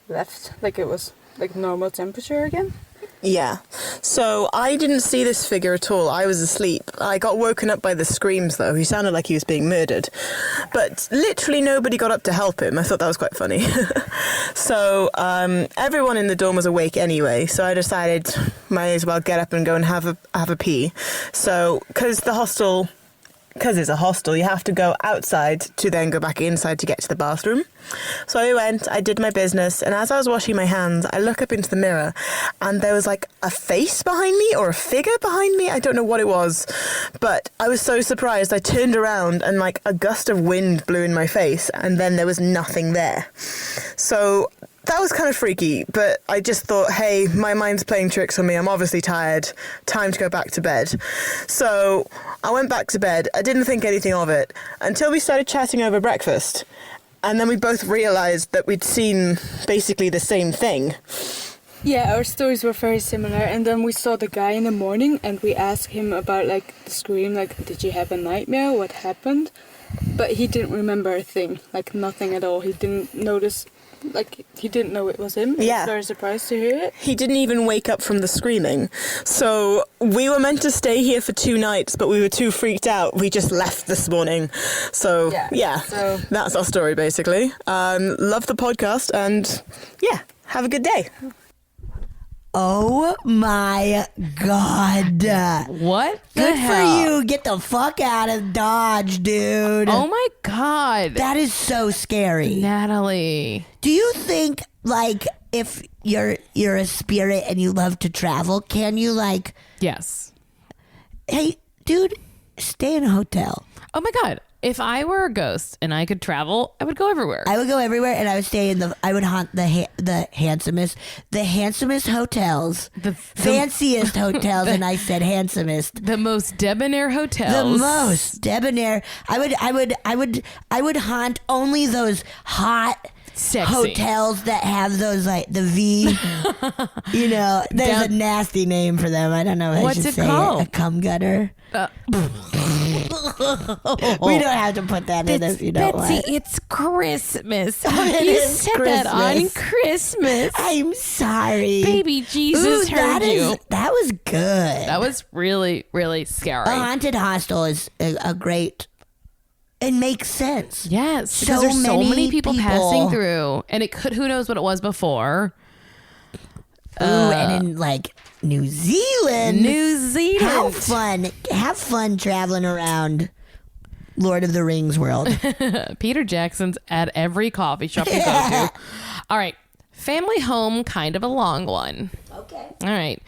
left. It was normal temperature again. Yeah. So I didn't see this figure at all. I was asleep. I got woken up by the screams, though. He sounded like he was being murdered. But literally nobody got up to help him. I thought that was quite funny. So everyone in the dorm was awake anyway. So I decided might as well get up and go and have a pee. So because it's a hostel, you have to go outside to then go back inside to get to the bathroom. So I went, I did my business, and as I was washing my hands, I look up into the mirror, and there was like a face behind me or a figure behind me. I don't know what it was, but I was so surprised. I turned around and like a gust of wind blew in my face, and then there was nothing there. So that was kind of freaky, but I just thought, hey, my mind's playing tricks on me. I'm obviously tired. Time to go back to bed. So I went back to bed. I didn't think anything of it until we started chatting over breakfast. And then we both realised that we'd seen basically the same thing. Yeah, our stories were very similar. And then we saw the guy in the morning and we asked him about like the scream, like, did you have a nightmare? What happened? But he didn't remember a thing, like nothing at all. He didn't notice. Like, he didn't know it was him. Yeah. I was very surprised to hear it. He didn't even wake up from the screaming. So we were meant to stay here for 2 nights, but we were too freaked out. We just left this morning. So, yeah. So that's our story, basically. Love the podcast, and, yeah, have a good day. Oh my God. What the Good hell? for you. Get the fuck out of Dodge, dude. Oh my God. That is so scary. Natalie. Do you think, like, if you're a spirit and you love to travel, can you, like, Yes. hey, dude, stay in a hotel? Oh my God. If I were a ghost and I could travel, I would go everywhere. I would go everywhere, and I would stay in I would haunt the handsomest hotels, the fanciest hotels, and I said handsomest. The most debonair hotels. The most debonair. I would haunt only those hot Sexy hotels that have those, like, the V. You know, there's a nasty name for them. I don't know. What's it called? A cum gutter. We don't have to put that in if you don't Betsy, want. it's Christmas. It You is said that on Christmas. I'm sorry. Baby Jesus heard you. That was good. That was really, really scary. A haunted hostel is a great. It makes sense. Yes, because there's so many people passing through, and it could. Who knows what it was before? Ooh, and in like New Zealand. Have fun traveling around Lord of the Rings world. Peter Jackson's at every coffee shop you go to. All right, family home, kind of a long one. Okay. All right.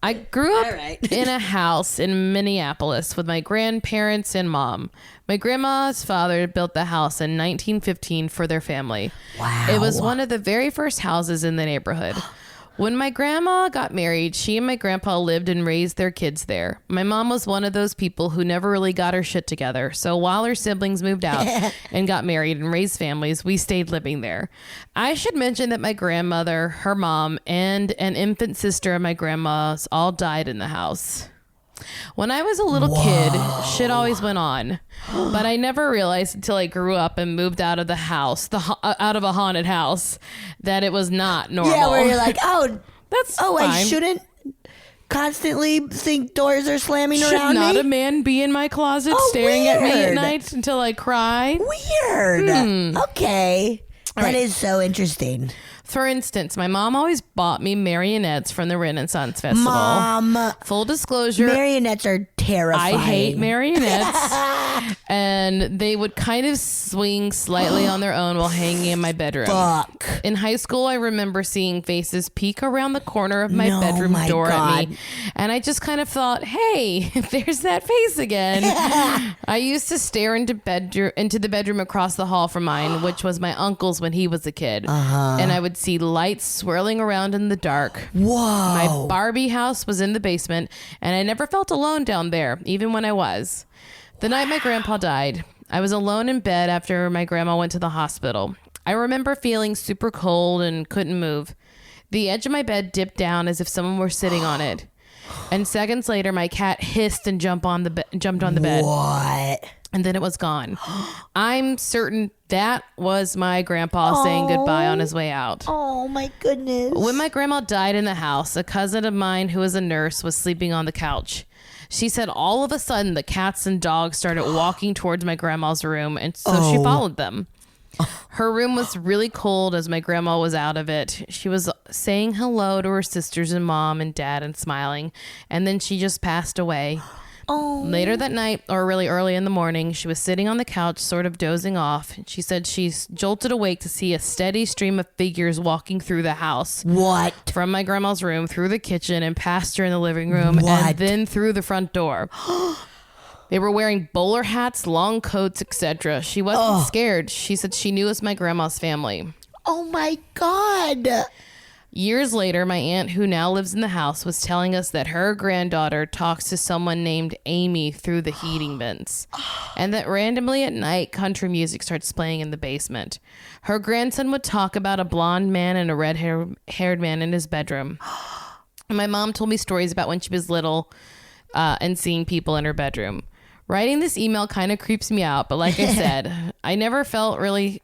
I grew up in a house in Minneapolis with my grandparents and mom. My grandma's father built the house in 1915 for their family. Wow. It was one of the very first houses in the neighborhood. When my grandma got married, she and my grandpa lived and raised their kids there. My mom was one of those people who never really got her shit together. So while her siblings moved out and got married and raised families, we stayed living there. I should mention that my grandmother, her mom, and an infant sister of my grandma's all died in the house. When I was a little kid, shit always went on, but I never realized until I grew up and moved out of the house, out of a haunted house, that it was not normal. Yeah, where you're like, that's fine. I shouldn't constantly think doors are slamming Should around me. Should not a man be in my closet staring at me at night until I cry? Weird. Okay. That is so interesting. For instance, my mom always bought me marionettes from the Renaissance Festival. Mom. Full disclosure. Marionettes are terrifying. I hate marionettes. And they would kind of swing slightly on their own while hanging in my bedroom. Fuck. In high school, I remember seeing faces peek around the corner of my bedroom door at me. And I just kind of thought, hey, there's that face again. I used to stare into the bedroom across the hall from mine, which was my uncle's when he was a kid. And I would see lights swirling around in the dark. Whoa. My Barbie house was in the basement, and I never felt alone down there, even when I was. The night my grandpa died, I was alone in bed after my grandma went to the hospital. I remember feeling super cold and couldn't move. The edge of my bed dipped down as if someone were sitting on it. And seconds later, my cat hissed and jumped on the bed. What? And then it was gone. I'm certain that was my grandpa saying goodbye on his way out. Oh, my goodness. When my grandma died in the house, a cousin of mine who was a nurse was sleeping on the couch. She said all of a sudden the cats and dogs started walking towards my grandma's room, and so she followed them. Her room was really cold as my grandma was out of it. She was saying hello to her sisters and mom and dad and smiling, and then she just passed away. Later that night, or really early in the morning, she was sitting on the couch, sort of dozing off. She said she jolted awake to see a steady stream of figures walking through the house. What? From my grandma's room, through the kitchen, and past her in the living room, and then through the front door. They were wearing bowler hats, long coats, etc. She wasn't scared. She said she knew it was my grandma's family. Oh, my God. Years later, my aunt, who now lives in the house, was telling us that her granddaughter talks to someone named Amy through the heating vents, and that randomly at night, country music starts playing in the basement. Her grandson would talk about a blonde man and a red-haired man in his bedroom. My mom told me stories about when she was little and seeing people in her bedroom. Writing this email kind of creeps me out, but like I said, I never really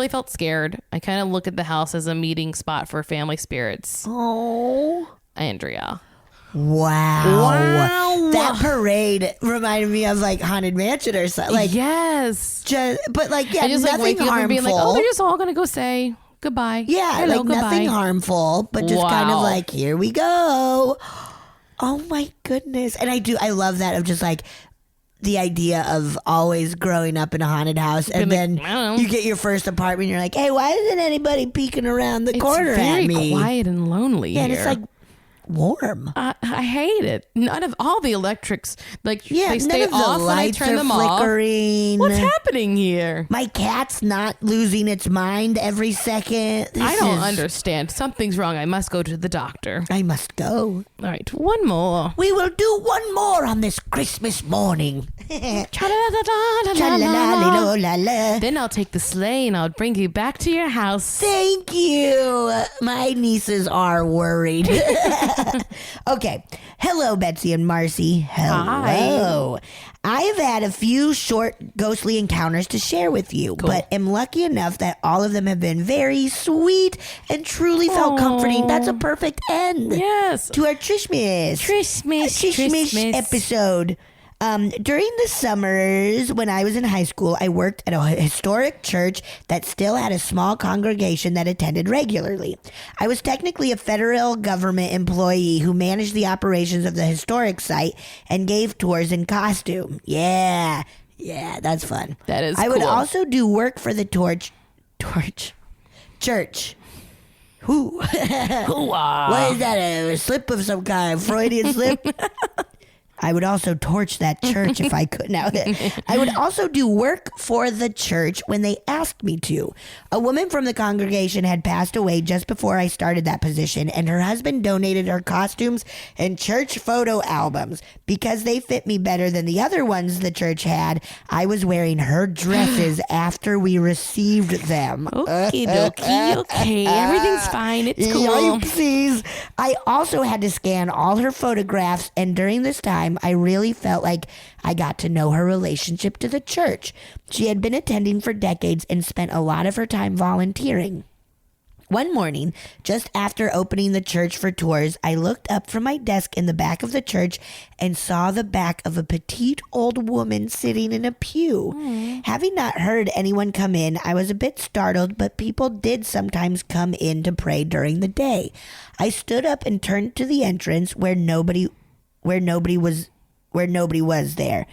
felt scared. I kind of look at the house as a meeting spot for family spirits. Oh. Andrea. Wow. That parade reminded me of like Haunted Mansion or something. Like, yes. But like, yeah, I just nothing like waking harmful. up and being like, oh, they're just all going to go say goodbye. Yeah, hello, like goodbye. nothing harmful, but just kind of like, here we go. Oh my goodness. And I love that of just like, the idea of always growing up in a haunted house, and then you get your first apartment, you're like, hey, why isn't anybody peeking around the corner at me? It's very quiet and lonely here. And it's like warm. I hate it. None of all the electrics, like they none stay of the off when I lights turn are them flickering. off. What's happening here? My cat's not losing its mind every second. I don't understand. Something's wrong. I must go to the doctor. I must go. All right, one more. We will do one more on this Christmas morning. Cha-la-la-la-la-la-la. Then I'll take the sleigh and I'll bring you back to your house. Thank you. My nieces are worried. Okay. Hello, Betsy and Marcy. Hello. Hi. I've had a few short ghostly encounters to share with you, but am lucky enough that all of them have been very sweet and truly felt comforting. That's a perfect end. Yes. To our Trishmas episode. During the summers when I was in high school, I worked at a historic church that still had a small congregation that attended regularly. I was technically a federal government employee who managed the operations of the historic site and gave tours in costume. Yeah, that's fun. That is I would cool. also do work for the church. Who? What is that? A slip of some kind? Freudian slip? I would also torch that church if I could. Now, I would also do work for the church when they asked me to. A woman from the congregation had passed away just before I started that position, and her husband donated her costumes and church photo albums. Because they fit me better than the other ones the church had, I was wearing her dresses after we received them. Okay. Everything's fine. It's cool. Yikesies. I also had to scan all her photographs, and during this time, I really felt like I got to know her relationship to the church. She had been attending for decades and spent a lot of her time volunteering. One morning, just after opening the church for tours, I looked up from my desk in the back of the church and saw the back of a petite old woman sitting in a pew. Having not heard anyone come in, I was a bit startled, but people did sometimes come in to pray during the day. I stood up and turned to the entrance where nobody was there.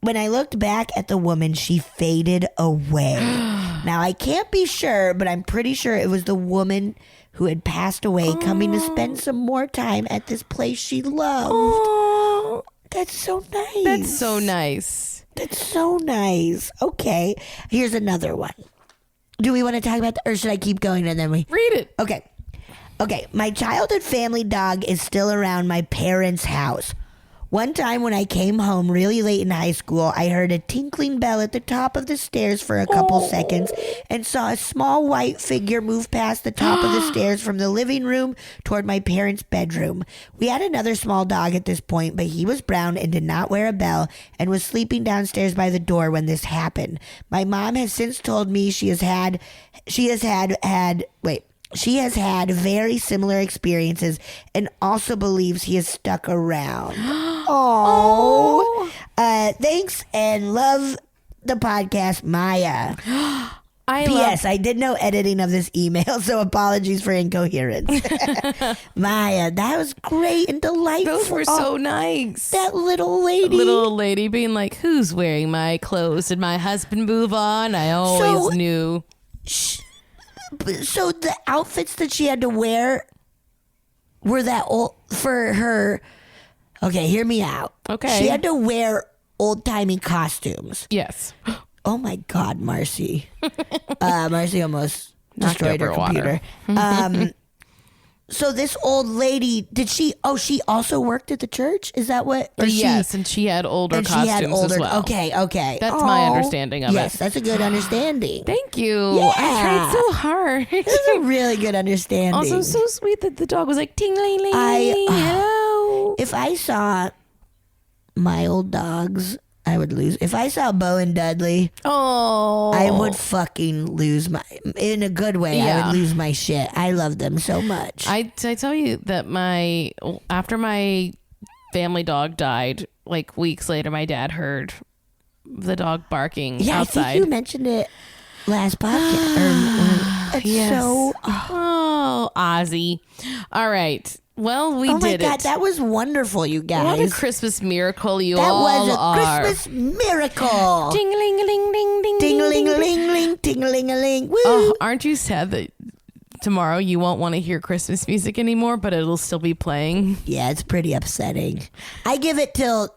When I looked back at the woman, she faded away. Now, I can't be sure, but I'm pretty sure it was the woman who had passed away coming to spend some more time at this place she loved. That's so nice. That's so nice. That's so nice. Okay, here's another one. Do we want to talk about that, or should I keep going and then we... Read it. Okay, my childhood family dog is still around my parents' house. One time when I came home really late in high school, I heard a tinkling bell at the top of the stairs for a couple seconds and saw a small white figure move past the top of the stairs from the living room toward my parents' bedroom. We had another small dog at this point, but he was brown and did not wear a bell and was sleeping downstairs by the door when this happened. My mom has since told me she has had very similar experiences and also believes he has stuck around. Oh. Thanks and love the podcast, Maya. P.S. I did no editing of this email, so apologies for incoherence. Maya, that was great and delightful. Those were so nice. That little lady. Little old lady being like, who's wearing my clothes? Did my husband move on? I always knew. So the outfits that she had to wear were that old for her. Okay, hear me out. Okay. She had to wear old-timey costumes. Yes. Oh my God, Marcy. Marcy almost destroyed her computer. So this old lady, she also worked at the church? Is that what? Yes, and she had older costumes as well. Okay. That's my understanding of it. Yes, that's a good understanding. Thank you. Yeah. I tried so hard. That's a really good understanding. Also, so sweet that the dog was like, ting-ling-ling, hello. If I saw my old dogs, I would lose. If I saw Bo and Dudley, I would fucking lose in a good way. Yeah. I would lose my shit. I love them so much. I tell you that after my family dog died, like weeks later, my dad heard the dog barking outside. I think you mentioned it last podcast. It's yes. so. Oh, Ozzy. All right. Well, we did it. Oh my God, that was wonderful, you guys. What a Christmas miracle you that all are. That are. was a Christmas miracle. Ding-a-ling-a-ling-ding-ding. Ding-a-ling-a-ling-ling. Ding-a-ling-a-ling. Woo. Oh, aren't you sad that tomorrow you won't want to hear Christmas music anymore, but it'll still be playing? Yeah, it's pretty upsetting. I give it till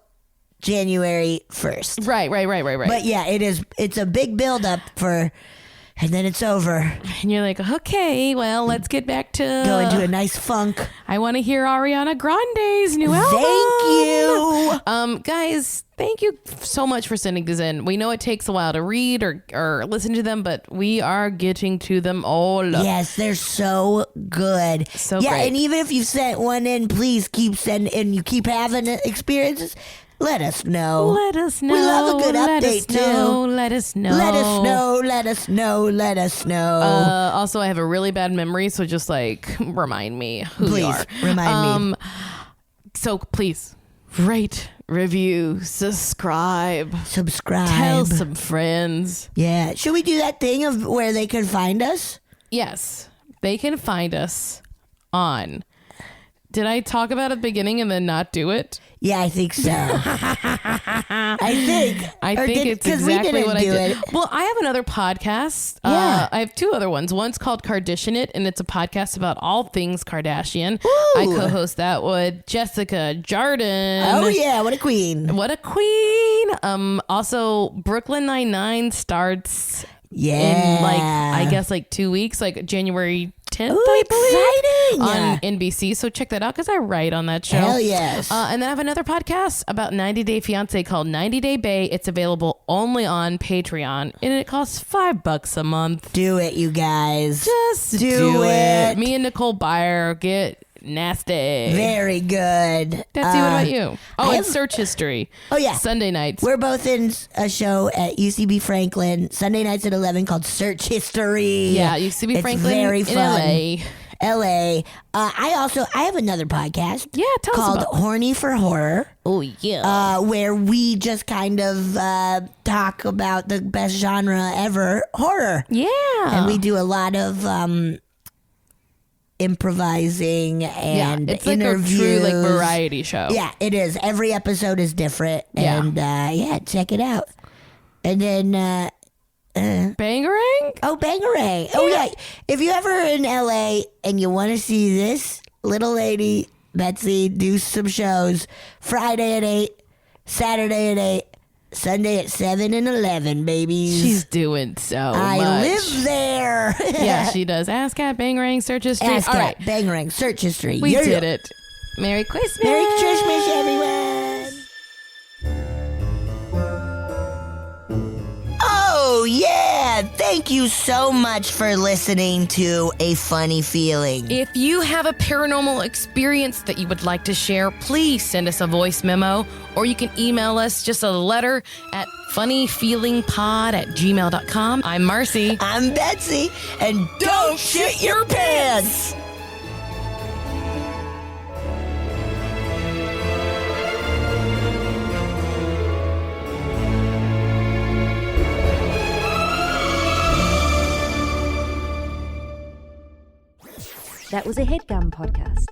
January 1st. Right. But yeah, it's a big build-up for... And then it's over. And you're like, okay, well, let's get back to... Go into a nice funk. I want to hear Ariana Grande's new album. Thank you. Guys, thank you so much for sending these in. We know it takes a while to read or listen to them, but we are getting to them all. Yes, they're so good. So yeah, great. And even if you sent one in, please keep sending, and you keep having experiences. Let us know. Let us know. We love a good update too. Let us know. Let us know. Let us know. Let us know. Also, I have a really bad memory, so just like remind me who you are. Remind me. So please rate, review, subscribe. Tell Tell some friends. Yeah. Should we do that thing of where they can find us? Yes, they can find us on. Did I talk about it at the beginning and then not do it? Yeah, I think so. I think it's exactly what I did. It. Well, I have another podcast. Yeah. I have two other ones. One's called Kardashian It, and it's a podcast about all things Kardashian. Ooh. I co-host that with Jessica Jardin. Oh yeah, what a queen. What a queen. Also, Brooklyn Nine-Nine starts in I guess 2 weeks, like January 10th, Ooh, I believe, exciting. on NBC. So check that out because I write on that show. Hell yes. And then I have another podcast about 90 Day Fiance called 90 Day Bae. It's available only on Patreon, and it costs $5 a month. Do it, you guys. Just do it. Me and Nicole Byer get nasty. Very good. Betsy, what about you? Oh, and Search History. Oh, yeah. Sunday nights. We're both in a show at UCB Franklin, Sunday nights at 11 called Search History. Yeah, UCB Franklin very in fun. LA. LA. I have another podcast. Yeah, tell us called about Horny for Horror. Oh, yeah. Where we just kind of talk about the best genre ever, horror. Yeah. And we do a lot of improvising and it's like interviews. a true variety show. Yeah, it is. Every episode is different. Yeah. And check it out. And then Bangarang? Oh, Bangarang. Oh yeah. If you ever in LA and you want to see this little lady Betsy do some shows, Friday at 8, Saturday at 8, Sunday at 7 and 11, babies. She's doing so much. I live there. Yeah, she does. Ask at Bangarang Search History. Ask All at right. Bangarang Search History. We did it. Merry Christmas. Merry Christmas, everyone. And thank you so much for listening to A Funny Feeling. If you have a paranormal experience that you would like to share, please send us a voice memo, or you can email us just a letter at funnyfeelingpod@gmail.com. I'm Marcy. I'm Betsy. And don't shit your pants! That was a HeadGum podcast.